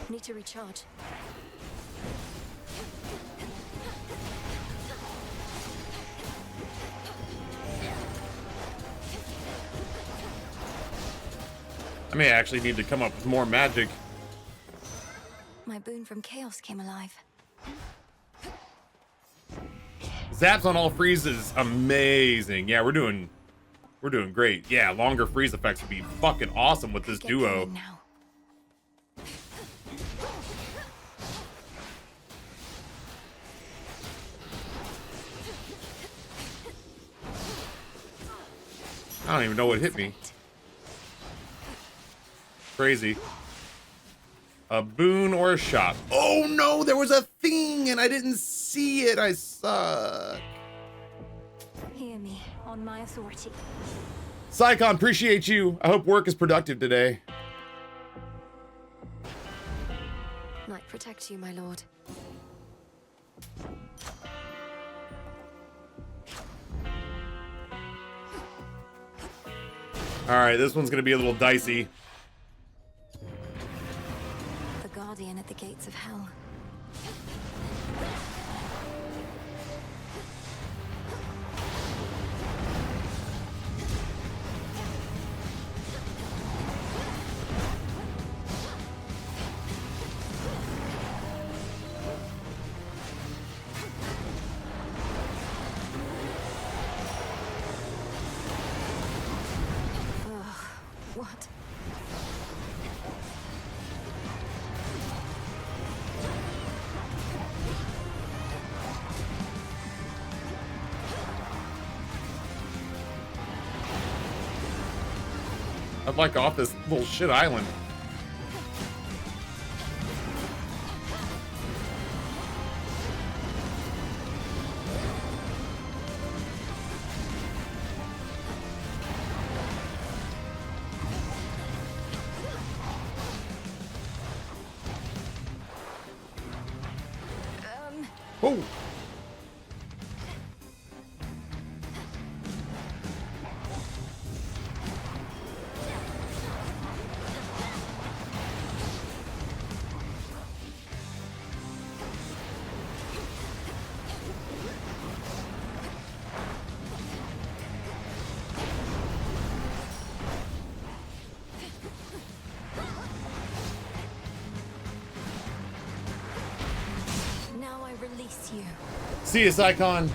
[SPEAKER 1] Need to recharge.
[SPEAKER 2] I may actually need to come up with more magic.
[SPEAKER 1] My boon from chaos came alive.
[SPEAKER 2] Zaps on all freezes, amazing. Yeah, we're doing great. Yeah, longer freeze effects would be fucking awesome with this duo.
[SPEAKER 1] Now.
[SPEAKER 2] I don't even know what hit me. Crazy. A boon or a shot. Oh no, there was a thing and I didn't see it. I suck.
[SPEAKER 1] Hear me on my authority.
[SPEAKER 2] Psychon, appreciate you. I hope work is productive today.
[SPEAKER 1] Light protect you, my lord.
[SPEAKER 2] All right, this one's gonna be a little dicey.
[SPEAKER 1] The guardian at the gates of hell. What?
[SPEAKER 2] I'd like off this little shit island. Oh.
[SPEAKER 1] Now I release you.
[SPEAKER 2] See us, Icon.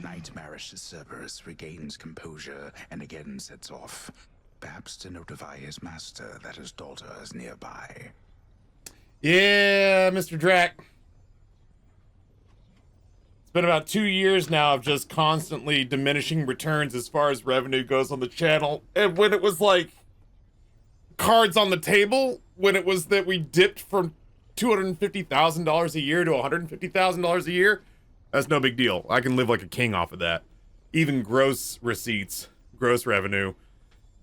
[SPEAKER 14] Nightmarish Cerberus regains composure and again sets off, perhaps to notify his master that his daughter is nearby.
[SPEAKER 2] Yeah, Mr. Drac. It's been about 2 years now of just constantly diminishing returns as far as revenue goes on the channel. And when it was like cards on the table, when it was that we dipped from $250,000 a year to $150,000 a year, that's no big deal. I can live like a king off of that. Even gross receipts, gross revenue.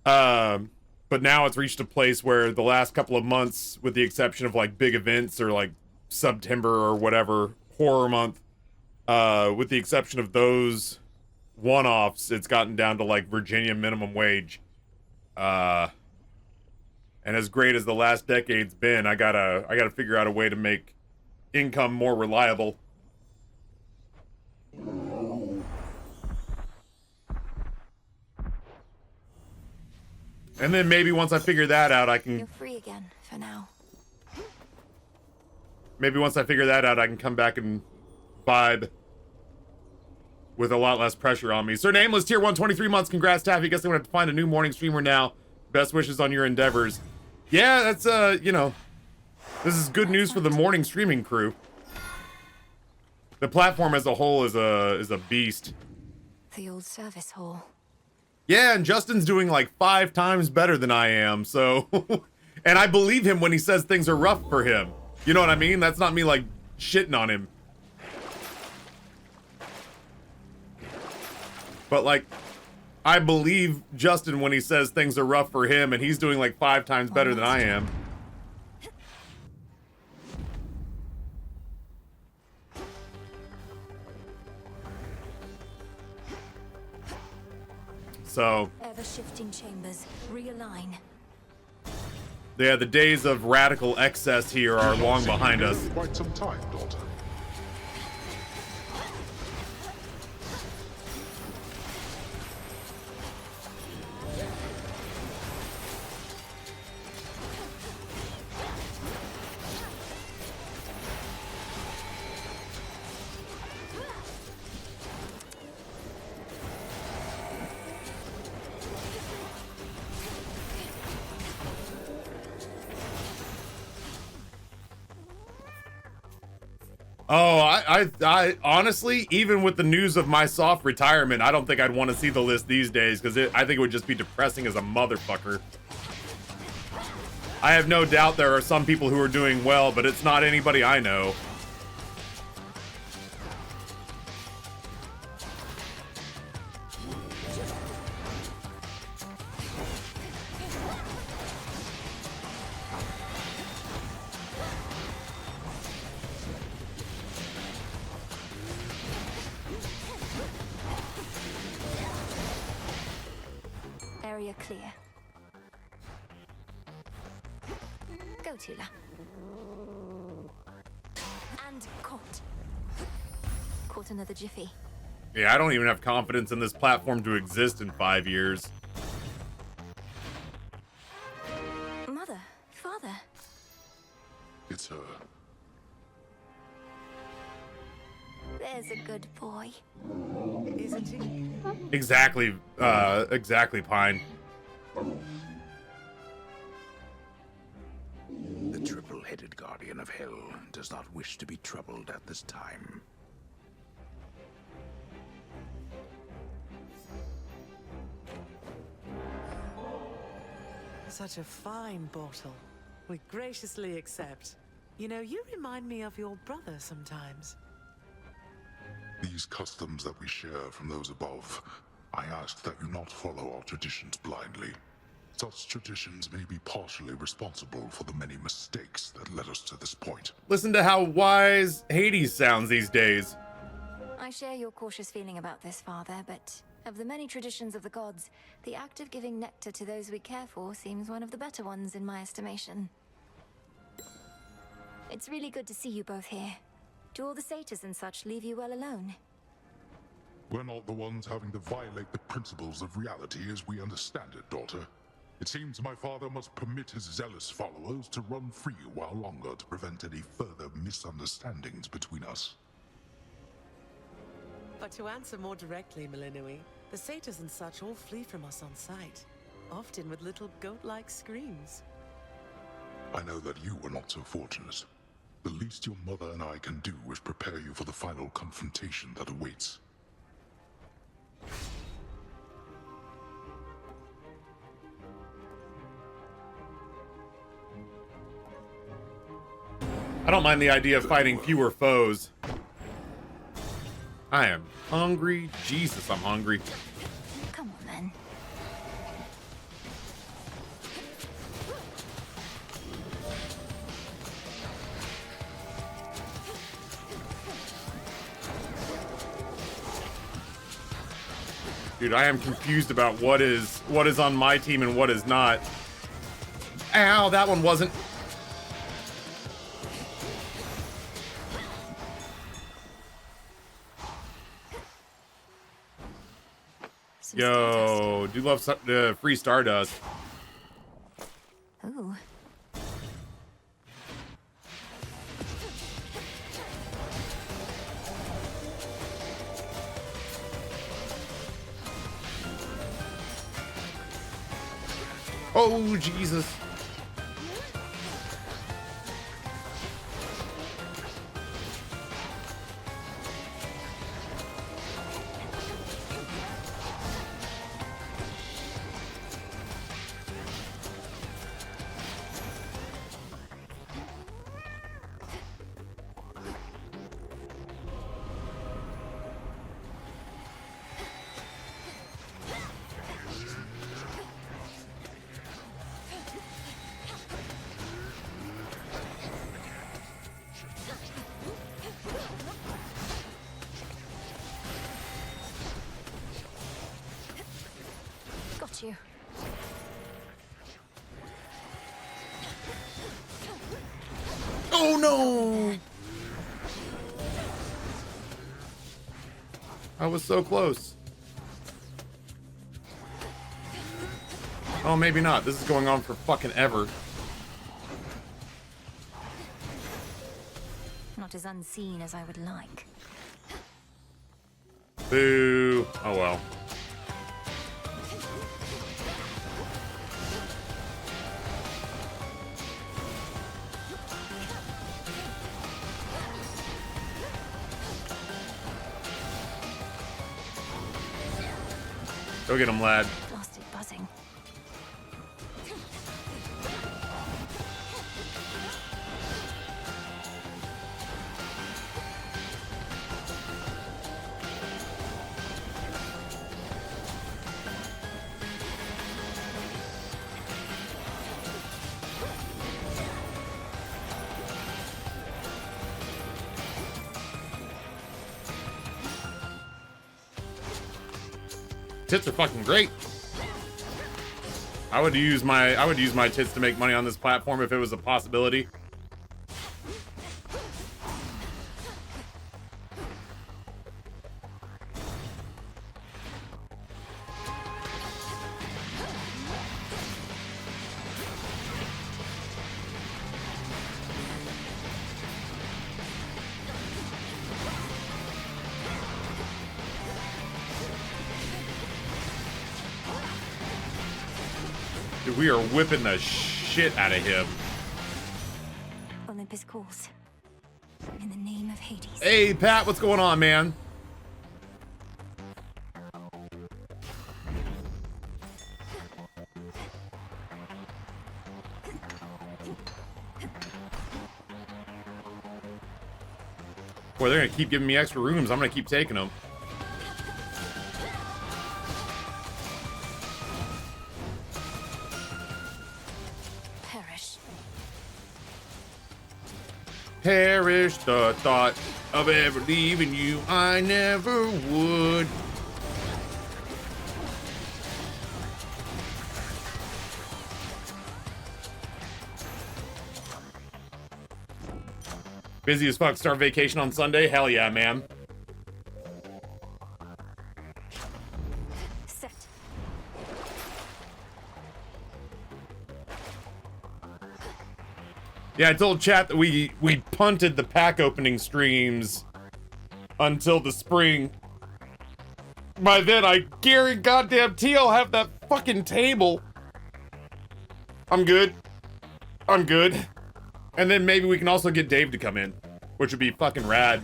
[SPEAKER 2] But now it's reached a place where the last couple of months, with the exception of like big events or like September or whatever, horror month, with the exception of those one-offs, it's gotten down to like Virginia minimum wage. And as great as the last decade's been, I gotta figure out a way to make income more reliable. And then maybe once I figure that out, I can...
[SPEAKER 1] You're free again, for now.
[SPEAKER 2] Maybe once I figure that out, I can come back and vibe with a lot less pressure on me. Sir Nameless, tier 1, 23 months. Congrats, Taffy. Guess I'm gonna have to find a new morning streamer now. Best wishes on your endeavors. Yeah, that's, you know, this is good news for the morning streaming crew. The platform as a whole is a beast.
[SPEAKER 1] The old service hall.
[SPEAKER 2] Yeah, and Justin's doing like 5 times better than I am, so... And I believe him when he says things are rough for him. You know what I mean? That's not me, like, shitting on him. But, like, I believe Justin when he says things are rough for him, and he's doing like 5 times better than I am. So...
[SPEAKER 1] Ever-shifting chambers. Realign.
[SPEAKER 2] Yeah, the days of radical excess here are long behind us.
[SPEAKER 8] Quite some time, daughter.
[SPEAKER 2] Oh, I honestly, even with the news of my soft retirement, I don't think I'd want to see the list these days, because I think it would just be depressing as a motherfucker. I have no doubt there are some people who are doing well, but it's not anybody I know.
[SPEAKER 1] Area clear. Go, Tula. And caught. Caught another jiffy.
[SPEAKER 2] Yeah, I don't even have confidence in this platform to exist in 5 years.
[SPEAKER 1] Mother, father.
[SPEAKER 8] It's her.
[SPEAKER 1] There's a good boy.
[SPEAKER 15] Isn't he?
[SPEAKER 2] Exactly, exactly, Pine.
[SPEAKER 14] The triple-headed guardian of hell does not wish to be troubled at this time.
[SPEAKER 15] Such a fine bottle. We graciously accept. You know, you remind me of your brother sometimes.
[SPEAKER 8] These customs that we share from those above, I ask that you not follow our traditions blindly. Such traditions may be partially responsible for the many mistakes that led us to this point.
[SPEAKER 2] Listen to how wise Hades sounds these days.
[SPEAKER 1] I share your cautious feeling about this, Father, but of the many traditions of the gods, the act of giving nectar to those we care for seems one of the better ones in my estimation. It's really good to see you both here. Do all the satyrs and such leave you well alone?
[SPEAKER 8] We're not the ones having to violate the principles of reality as we understand it, daughter. It seems my father must permit his zealous followers to run free a while longer to prevent any further misunderstandings between us.
[SPEAKER 15] But to answer more directly, Malinui, the satyrs and such all flee from us on sight, often with little goat-like screams.
[SPEAKER 8] I know that you were not so fortunate. The least your mother and I can do is prepare you for the final confrontation that awaits.
[SPEAKER 2] I don't mind the idea of fighting fewer foes. I am hungry. Jesus, I'm hungry.
[SPEAKER 1] Come on, then.
[SPEAKER 2] Dude, I am confused about what is on my team and what is not. Ow, that one wasn't. Yo, do love some free Stardust.
[SPEAKER 1] Ooh.
[SPEAKER 2] Oh, Jesus.
[SPEAKER 1] Got you.
[SPEAKER 2] Oh no! I was so close. Oh, maybe not. This is going on for fucking ever.
[SPEAKER 1] Not as unseen as I would like.
[SPEAKER 2] Boo. Oh well. Go get him, lad.
[SPEAKER 1] Lost it buzzing.
[SPEAKER 2] Tits are fucking great. I would use my tits to make money on this platform if it was a possibility. we are whipping the shit out of him.
[SPEAKER 1] Olympus calls. In the name of Hades.
[SPEAKER 2] Hey, Pat, what's going on, man? Boy, they're gonna keep giving me extra rooms. I'm gonna keep taking them. Perish the thought of ever leaving you. I never would. Busy as fuck. Start vacation on Sunday? Hell yeah, man.
[SPEAKER 1] Set.
[SPEAKER 2] Yeah, I told chat that we punted the pack opening streams until the spring. By then, I guarantee I'll have that fucking table. I'm good. I'm good. And then maybe we can also get Dave to come in, which would be fucking rad.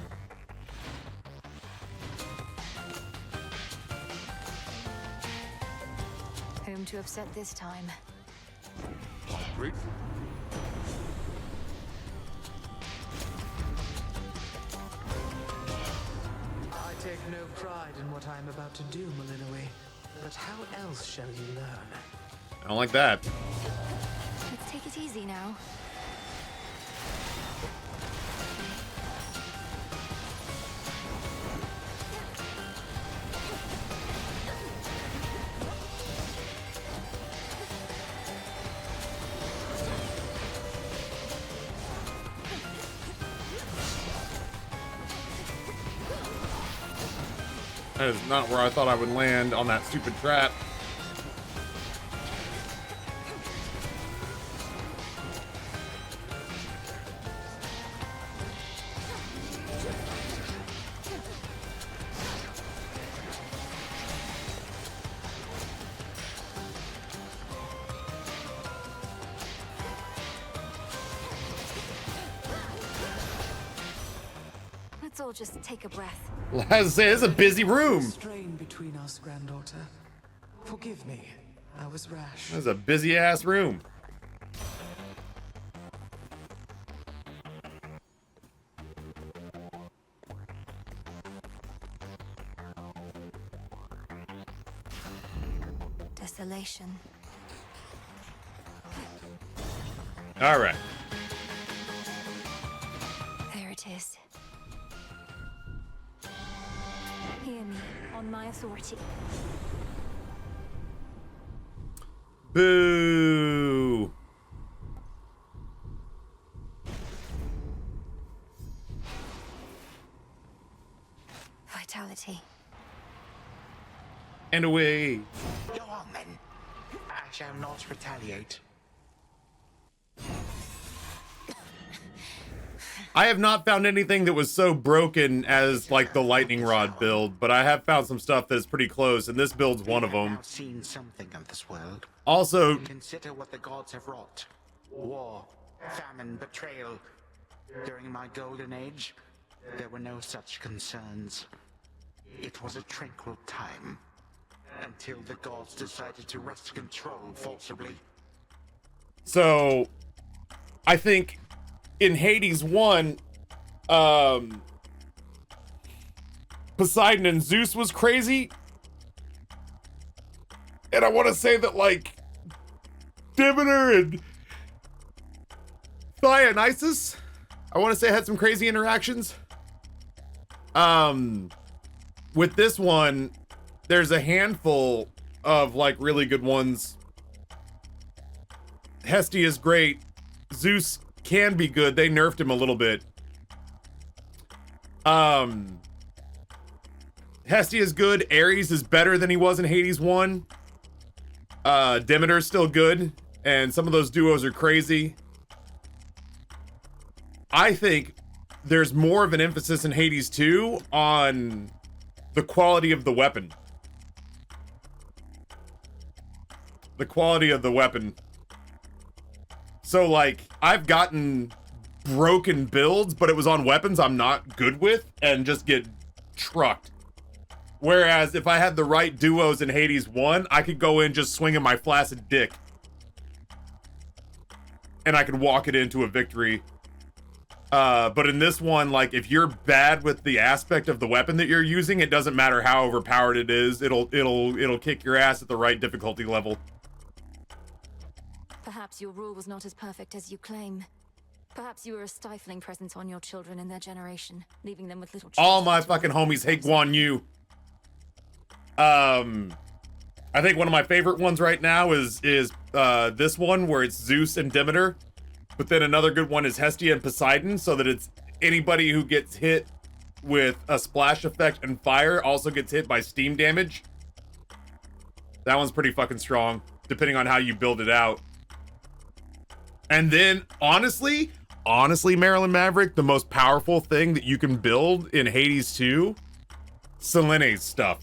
[SPEAKER 1] Whom to upset this time?
[SPEAKER 8] Great.
[SPEAKER 11] I take no pride in what I am about to do, Malinois. But how else shall you learn?
[SPEAKER 2] I don't like that.
[SPEAKER 1] Let's take it easy now.
[SPEAKER 2] That is not where I thought I would land on that stupid trap.
[SPEAKER 1] Let's all just take a breath.
[SPEAKER 2] As I say, it's a busy room.
[SPEAKER 11] Strain between us, granddaughter. Forgive me. I was rash.
[SPEAKER 2] That's a busy ass room.
[SPEAKER 1] Desolation.
[SPEAKER 2] All right.
[SPEAKER 1] There it is. Hear me on my authority.
[SPEAKER 2] Boo.
[SPEAKER 1] Vitality.
[SPEAKER 2] And away.
[SPEAKER 14] Go on then. I shall not retaliate.
[SPEAKER 2] I have not found anything that was so broken as like the lightning rod build, but I have found some stuff that's pretty close, and this build's one of them.
[SPEAKER 14] I've seen something of this world.
[SPEAKER 2] Also,
[SPEAKER 14] Consider what the gods have wrought. War, famine, betrayal. During my golden age, there were no such concerns. It was a tranquil time. Until the gods decided to wrest control forcibly.
[SPEAKER 2] so I think in Hades 1, Poseidon and Zeus was crazy. And I want to say that, like, Demeter and Dionysus, I want to say, had some crazy interactions. With this one, there's a handful of, like, really good ones. Hestia is great. Zeus can be good. They nerfed him a little bit. Hestia is good. Ares is better than he was in Hades 1. Demeter's still good. And some of those duos are crazy. I think there's more of an emphasis in Hades 2 on the quality of the weapon. the quality of the weapon. So, like, I've gotten broken builds, but it was on weapons I'm not good with and just get trucked. Whereas if I had the right duos in Hades 1, I could go in just swinging my flaccid dick. And I could walk it into a victory. But in this one, like, if you're bad with the aspect of the weapon that you're using, it doesn't matter how overpowered it is. It'll kick your ass at the right difficulty level.
[SPEAKER 1] Perhaps your rule was not as perfect as you claim. Perhaps you were a stifling presence on your children and their generation, leaving them with little children.
[SPEAKER 2] All my fucking homies hate Guan Yu. I think one of my favorite ones right now is this one where it's Zeus and Demeter. But then another good one is Hestia and Poseidon, so that it's anybody who gets hit with a splash effect and fire also gets hit by steam damage. That one's pretty fucking strong, depending on how you build it out. And then, honestly, Marilyn Maverick, the most powerful thing that you can build in Hades 2, Selene's stuff.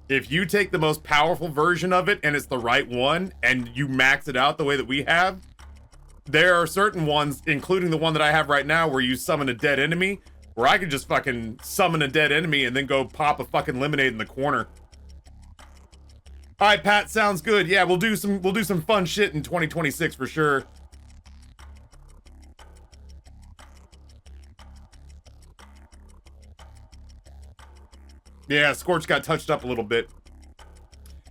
[SPEAKER 2] If you take the most powerful version of it and it's the right one, and you max it out the way that we have, there are certain ones, including the one that I have right now, where you summon a dead enemy, where I could just fucking summon a dead enemy and then go pop a fucking lemonade in the corner. All right, Pat, sounds good. Yeah, we'll do some fun shit in 2026 for sure. Yeah, Scorch got touched up a little bit.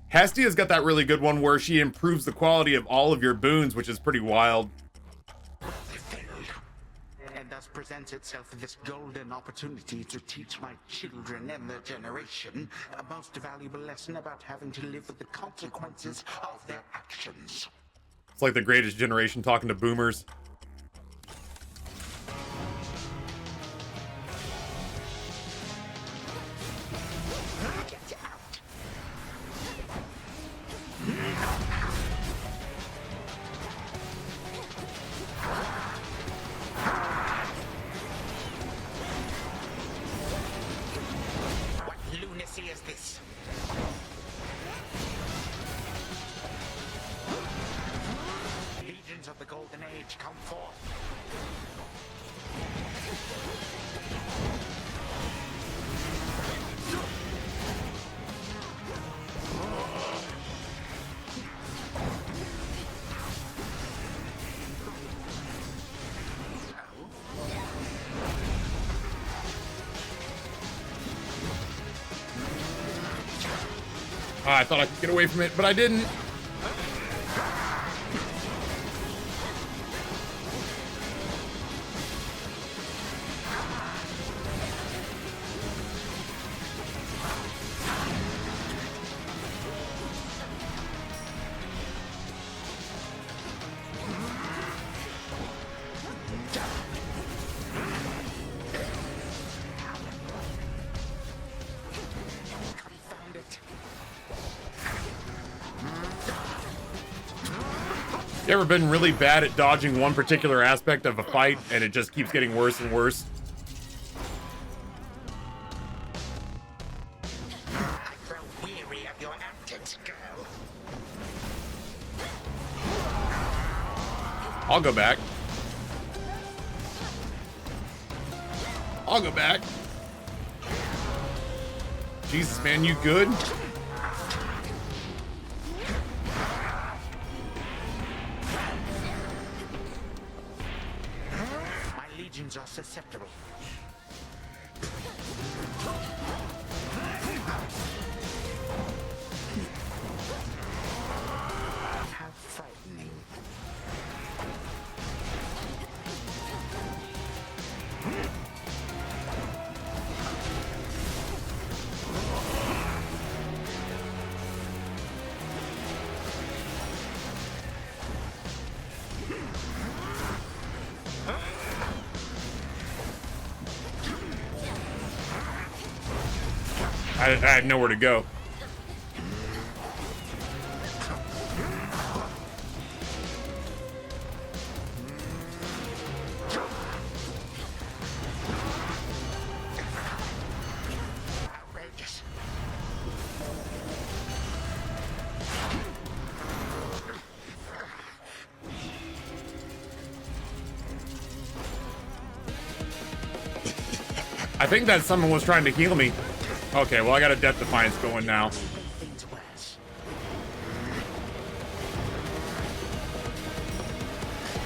[SPEAKER 2] Hestia's got that really good one where she improves the quality of all of your boons, which is pretty wild.
[SPEAKER 14] And thus presents itself this golden opportunity to teach my children and their generation a most valuable lesson about having to live with the consequences of their actions.
[SPEAKER 2] It's like the greatest generation talking to boomers.
[SPEAKER 14] What lunacy is this? Legions of the Golden Age, come forth.
[SPEAKER 2] I thought I could get away from it, but I didn't. You ever been really bad at dodging one particular aspect of a fight and it just keeps getting worse and worse?
[SPEAKER 14] I grow weary of your antics, girl.
[SPEAKER 2] I'll go back. I'll go back. Jesus, man, you good?
[SPEAKER 14] My legions are susceptible. How frightening.
[SPEAKER 2] I had nowhere to go.
[SPEAKER 14] Outrageous.
[SPEAKER 2] I think that someone was trying to heal me. Okay, well, I got a Death Defiance going now.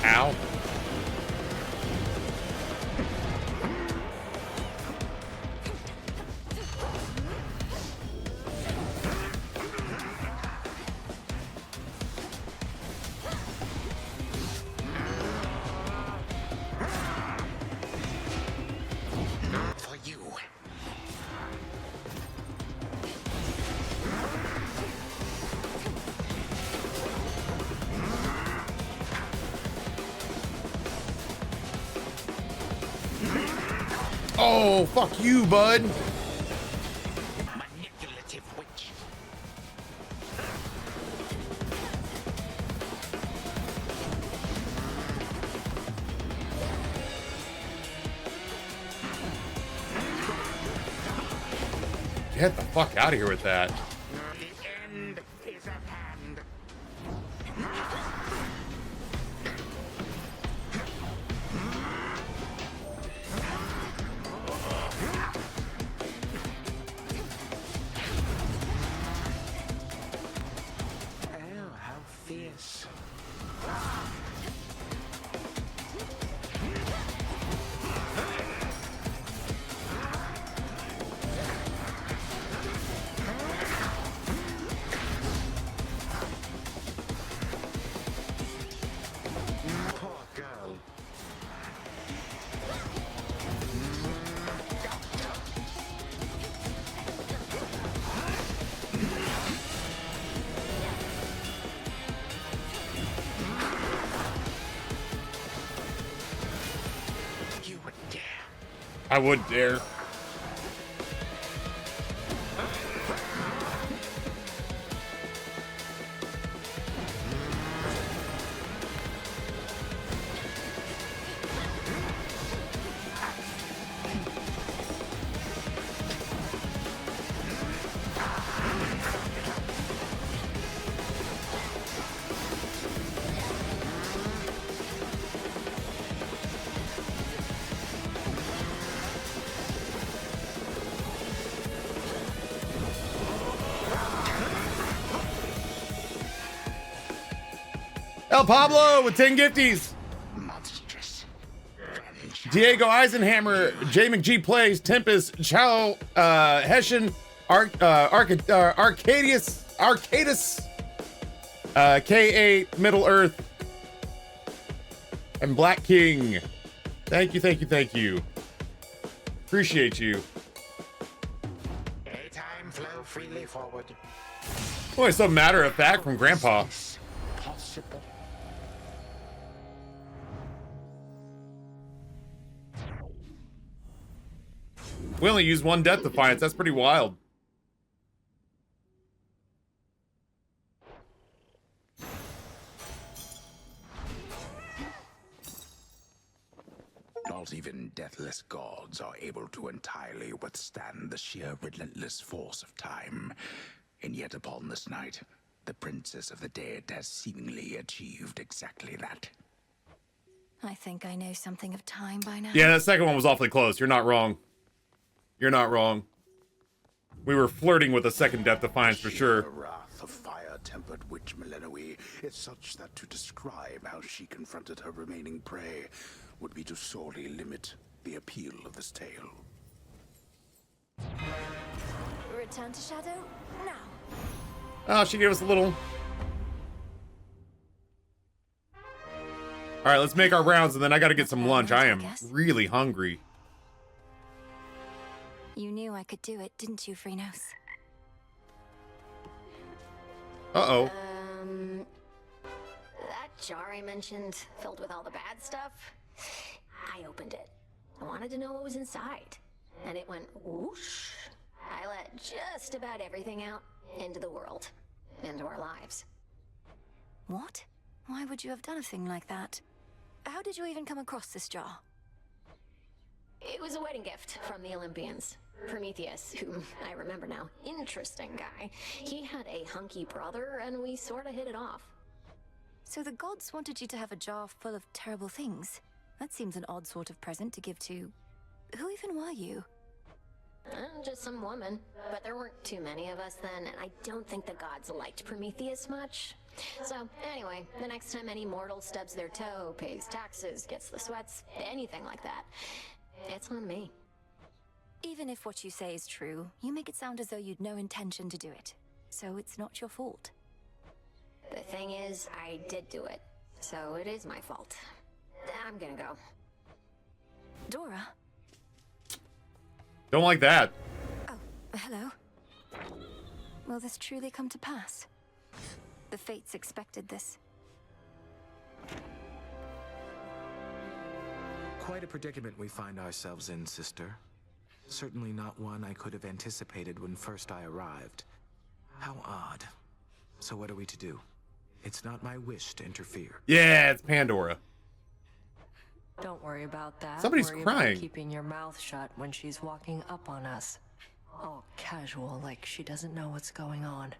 [SPEAKER 2] Ow.
[SPEAKER 14] For you.
[SPEAKER 2] Oh, fuck you, bud.
[SPEAKER 14] Manipulative witch.
[SPEAKER 2] Get the fuck out of here with that.
[SPEAKER 14] The end is at hand. Oh, how fierce. Poor girl. You would dare.
[SPEAKER 2] I would dare. El Pablo with 10 gifties.
[SPEAKER 14] Monstrous.
[SPEAKER 2] Diego Eisenhammer, J McG Plays, Tempest, Chow, Hessian, Arcadus, K8, Middle Earth, and Black King. Thank you, thank you, thank you. Appreciate you.
[SPEAKER 14] Daytime flow freely forward.
[SPEAKER 2] Boy, so matter of fact from Grandpa.
[SPEAKER 14] Possible.
[SPEAKER 2] We only used one Death Defiance. That's pretty wild.
[SPEAKER 16] Not even deathless gods are able to entirely withstand the sheer relentless force of time. And yet upon this night, the Princess of the Dead has seemingly achieved exactly that.
[SPEAKER 1] I think I know something of time by now.
[SPEAKER 2] Yeah, that second one was awfully close. You're not wrong. You're not wrong. We were flirting with a second Death Defiance for sure.
[SPEAKER 16] The wrath of fire-tempered witch Millennium is such that to describe how she confronted her remaining prey would be to sorely limit the appeal of this tale.
[SPEAKER 1] Return to Shadow now.
[SPEAKER 2] Oh, she gave us a little. All right, let's make our rounds, and then I got to get some lunch. I am really hungry.
[SPEAKER 1] You knew I could do it, didn't you, Freenos?
[SPEAKER 2] Uh-oh.
[SPEAKER 3] That jar I mentioned, filled with all the bad stuff, I opened it. I wanted to know what was inside. And it went whoosh. I let just about everything out into the world, into our lives.
[SPEAKER 1] What? Why would you have done a thing like that? How did you even come across this jar?
[SPEAKER 3] It was a wedding gift from the Olympians. Prometheus, whom I remember now, interesting guy. He had a hunky brother, and we sorta hit it off.
[SPEAKER 1] So the gods wanted you to have a jar full of terrible things. That seems an odd sort of present to give to... Who even were you?
[SPEAKER 3] Just some woman. But there weren't too many of us then, and I don't think the gods liked Prometheus much. So, anyway, the next time any mortal stubs their toe, pays taxes, gets the sweats, anything like that, it's on me.
[SPEAKER 1] Even if what you say is true, you make it sound as though you'd no intention to do it. So it's not your fault.
[SPEAKER 3] The thing is, I did do it. So it is my fault. I'm gonna go.
[SPEAKER 1] Dora?
[SPEAKER 2] Don't like that.
[SPEAKER 1] Hello? Will this truly come to pass? The fates expected this.
[SPEAKER 4] Quite a predicament we find ourselves in, sister. Certainly not one I could have anticipated when first I arrived. How odd. So what are we to do? It's not my wish to interfere.
[SPEAKER 2] Yeah, it's Pandora.
[SPEAKER 6] Don't worry about that.
[SPEAKER 2] Somebody's
[SPEAKER 6] Worry
[SPEAKER 2] crying.
[SPEAKER 6] About keeping your mouth shut when she's walking up on us. All casual, like she doesn't know what's going on.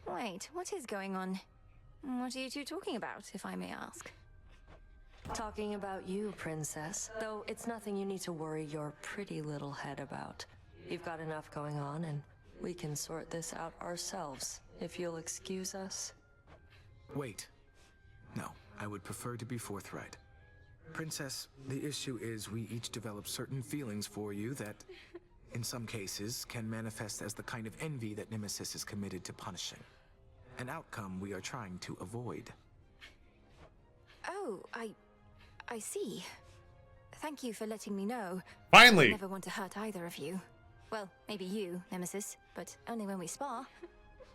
[SPEAKER 1] Wait, what is going on? What are you two talking about, if I may ask?
[SPEAKER 6] Talking about you, princess. Though it's nothing you need to worry your pretty little head about. You've got enough going on, and we can sort this out ourselves, if you'll excuse us.
[SPEAKER 4] Wait. No, I would prefer to be forthright. Princess, the issue is we each develop certain feelings for you that, in some cases, can manifest as the kind of envy that Nemesis is committed to punishing. An outcome we are trying to avoid.
[SPEAKER 1] Oh, I see. Thank you for letting me know.
[SPEAKER 2] Finally!
[SPEAKER 1] I never want to hurt either of you. Well, maybe you, Nemesis, but only when we spar.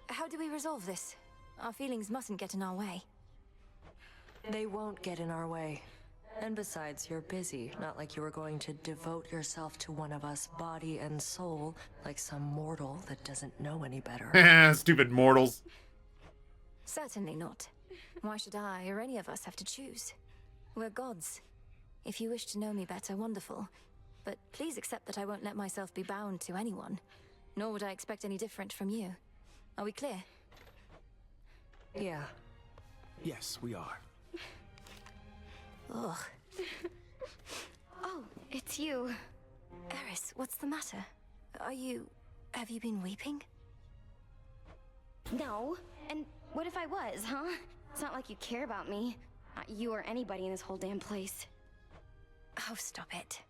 [SPEAKER 1] How do we resolve this? Our feelings mustn't get in our way.
[SPEAKER 6] They won't get in our way. And besides, you're busy, not like you were going to devote yourself to one of us body and soul, like some mortal that doesn't know any better.
[SPEAKER 2] Stupid mortals.
[SPEAKER 1] Certainly not. Why should I or any of us have to choose? We're gods. If you wish to know me better, wonderful. But please accept that I won't let myself be bound to anyone. Nor would I expect any different from you. Are we clear?
[SPEAKER 6] Yeah.
[SPEAKER 4] Yes, we are.
[SPEAKER 1] Ugh.
[SPEAKER 17] Oh, it's you.
[SPEAKER 1] Eris, what's the matter? Have you been weeping?
[SPEAKER 17] No. And what if I was, huh? It's not like you care about me. Not you or anybody in this whole damn place.
[SPEAKER 1] Oh, stop it.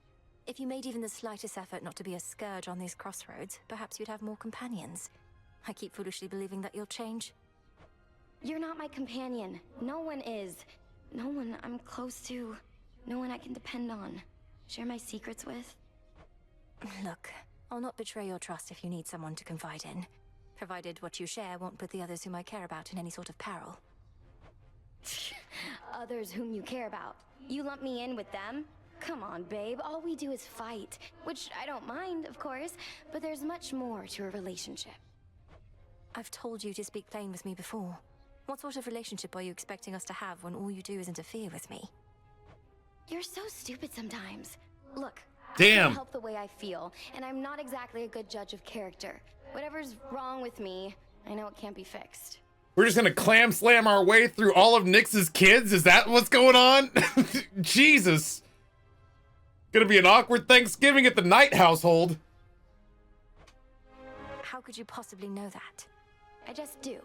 [SPEAKER 1] If you made even the slightest effort not to be a scourge on these crossroads, perhaps you'd have more companions. I keep foolishly believing that you'll change.
[SPEAKER 17] You're not my companion. No one is. No one I'm close to. No one I can depend on. Share my secrets with.
[SPEAKER 1] Look, I'll not betray your trust if you need someone to confide in. Provided what you share won't put the others whom I care about in any sort of peril.
[SPEAKER 17] Others whom you care about. You lump me in with them? Come on, babe. All we do is fight. Which I don't mind, of course, but there's much more to a relationship.
[SPEAKER 1] I've told you to speak plain with me before. What sort of relationship are you expecting us to have when all you do is interfere with me?
[SPEAKER 17] You're so stupid sometimes. Look, I
[SPEAKER 2] Damn.
[SPEAKER 17] can't help the way I feel, and I'm not exactly a good judge of character. Whatever's wrong with me, I know it can't be fixed.
[SPEAKER 2] We're just gonna clam slam our way through all of Nyx's kids? Is that what's going on? Jesus. Gonna be an awkward Thanksgiving at the Knight household.
[SPEAKER 1] How could you possibly know that?
[SPEAKER 17] I just do.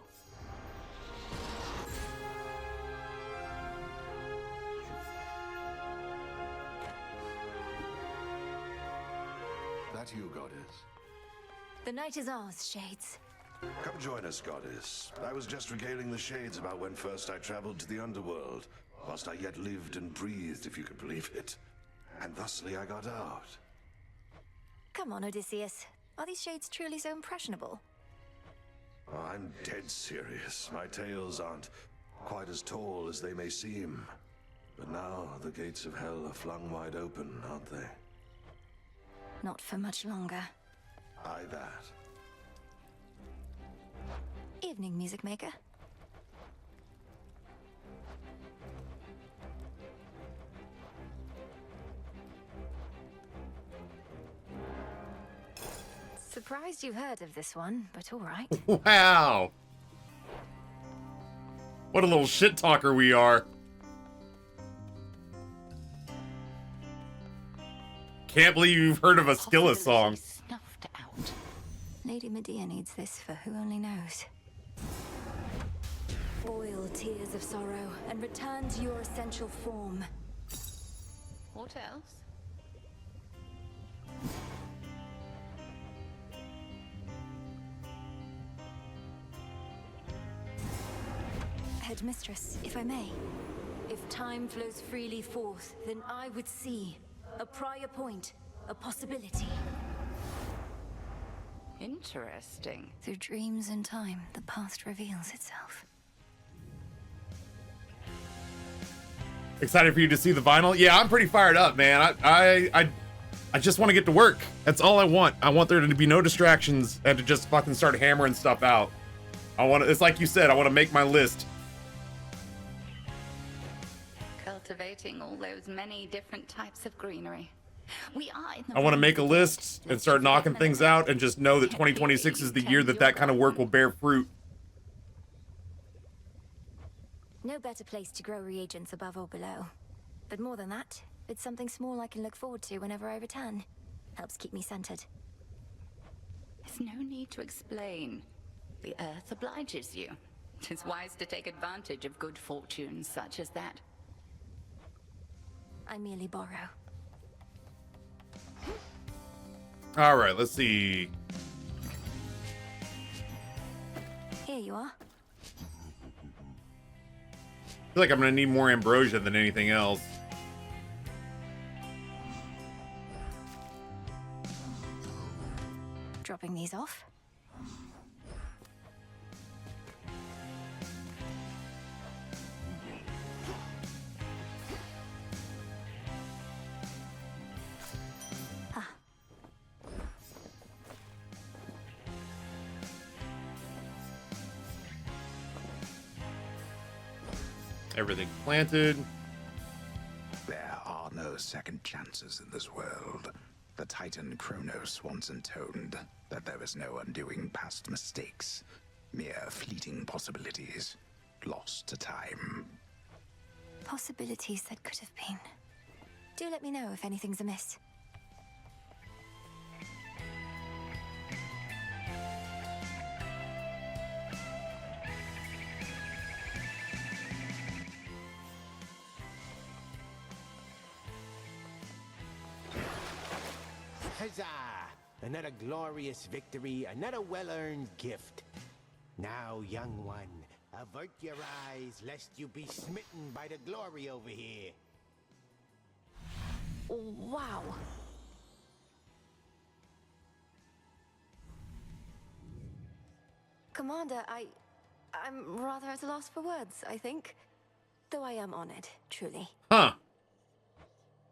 [SPEAKER 18] That you, Goddess?
[SPEAKER 1] The night is ours, Shades.
[SPEAKER 18] Come join us, Goddess. I was just regaling the Shades about when first I traveled to the underworld, whilst I yet lived and breathed, if you can believe it. And thusly I got out.
[SPEAKER 1] Come on, Odysseus. Are these Shades truly so impressionable?
[SPEAKER 18] Oh, I'm dead serious. My tales aren't quite as tall as they may seem. But now the gates of hell are flung wide open, aren't they?
[SPEAKER 1] Not for much longer.
[SPEAKER 18] Aye, that.
[SPEAKER 1] Evening, music maker. Surprised you've heard of this one, but all right.
[SPEAKER 2] Wow. What a little shit talker we are. Can't believe you've heard of a Skillet song.
[SPEAKER 5] Snuffed out.
[SPEAKER 1] Lady Medea needs this for who only knows. Boil tears of sorrow and return to your essential form.
[SPEAKER 5] What else?
[SPEAKER 1] Headmistress, if I may. If time flows freely forth, then I would see a prior point, a possibility.
[SPEAKER 5] Interesting.
[SPEAKER 1] Through dreams and time, the past reveals itself.
[SPEAKER 2] Excited for you to see the vinyl? Yeah, I'm pretty fired up, man. I just want to get to work. That's all I want. I want there to be no distractions and to just fucking start hammering stuff out. It's like you said, I want to make my list.
[SPEAKER 5] Cultivating all those many different types of greenery. We are in the
[SPEAKER 2] I want to make a list and start knocking things out and just know that 2026 is the year that that kind of work will bear fruit.
[SPEAKER 1] No better place to grow reagents above or below. But more than that, it's something small I can look forward to whenever I return. Helps keep me centered.
[SPEAKER 5] There's no need to explain. The earth obliges you. It's wise to take advantage of good fortune such as that.
[SPEAKER 1] I merely borrow.
[SPEAKER 2] All right, let's see.
[SPEAKER 1] Here you are.
[SPEAKER 2] I feel like I'm gonna need more ambrosia than anything else.
[SPEAKER 1] Dropping these off.
[SPEAKER 2] Everything planted.
[SPEAKER 16] There are no second chances in this world. The Titan Kronos once intoned that there is no undoing past mistakes, mere fleeting possibilities, lost to time.
[SPEAKER 1] Possibilities that could have been. Do let me know if anything's amiss.
[SPEAKER 7] Huzzah! Another glorious victory, another well-earned gift. Now, young one, avert your eyes lest you be smitten by the glory over here.
[SPEAKER 1] Wow. Commander, I'm rather at a loss for words, I think. Though I am honored, truly.
[SPEAKER 2] Huh.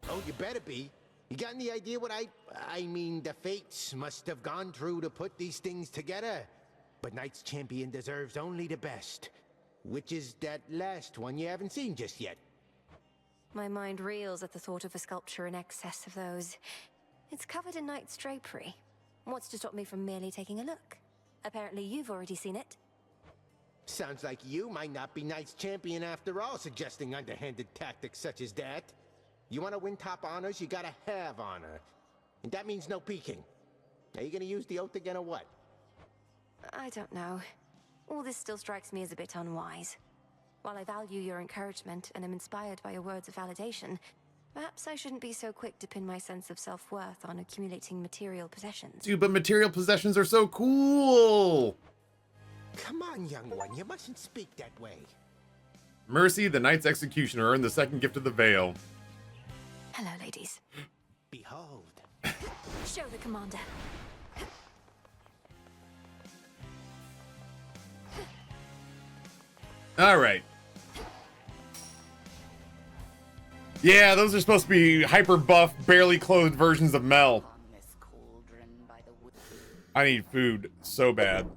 [SPEAKER 7] Oh, you better be. You got any idea what I mean, the fates must have gone through to put these things together. But Knight's Champion deserves only the best. Which is that last one you haven't seen just yet.
[SPEAKER 1] My mind reels at the thought of a sculpture in excess of those. It's covered in knight's drapery. What's to stop me from merely taking a look? Apparently you've already seen it.
[SPEAKER 7] Sounds like you might not be Knight's Champion after all, suggesting underhanded tactics such as that. You want to win top honors, you gotta have honor. And that means no peeking. Are you gonna use the oath again or what?
[SPEAKER 1] I don't know. All this still strikes me as a bit unwise. While I value your encouragement and am inspired by your words of validation, perhaps I shouldn't be so quick to pin my sense of self-worth on accumulating material possessions.
[SPEAKER 2] Dude, but material possessions are so cool!
[SPEAKER 7] Come on, young one, you mustn't speak that way.
[SPEAKER 2] Mercy, the Knight's Executioner, earned the second gift of the Veil.
[SPEAKER 1] Hello, ladies.
[SPEAKER 7] Behold.
[SPEAKER 1] Show the commander.
[SPEAKER 2] All right. Yeah, those are supposed to be hyper buff, barely clothed versions of Mel. I need food so bad.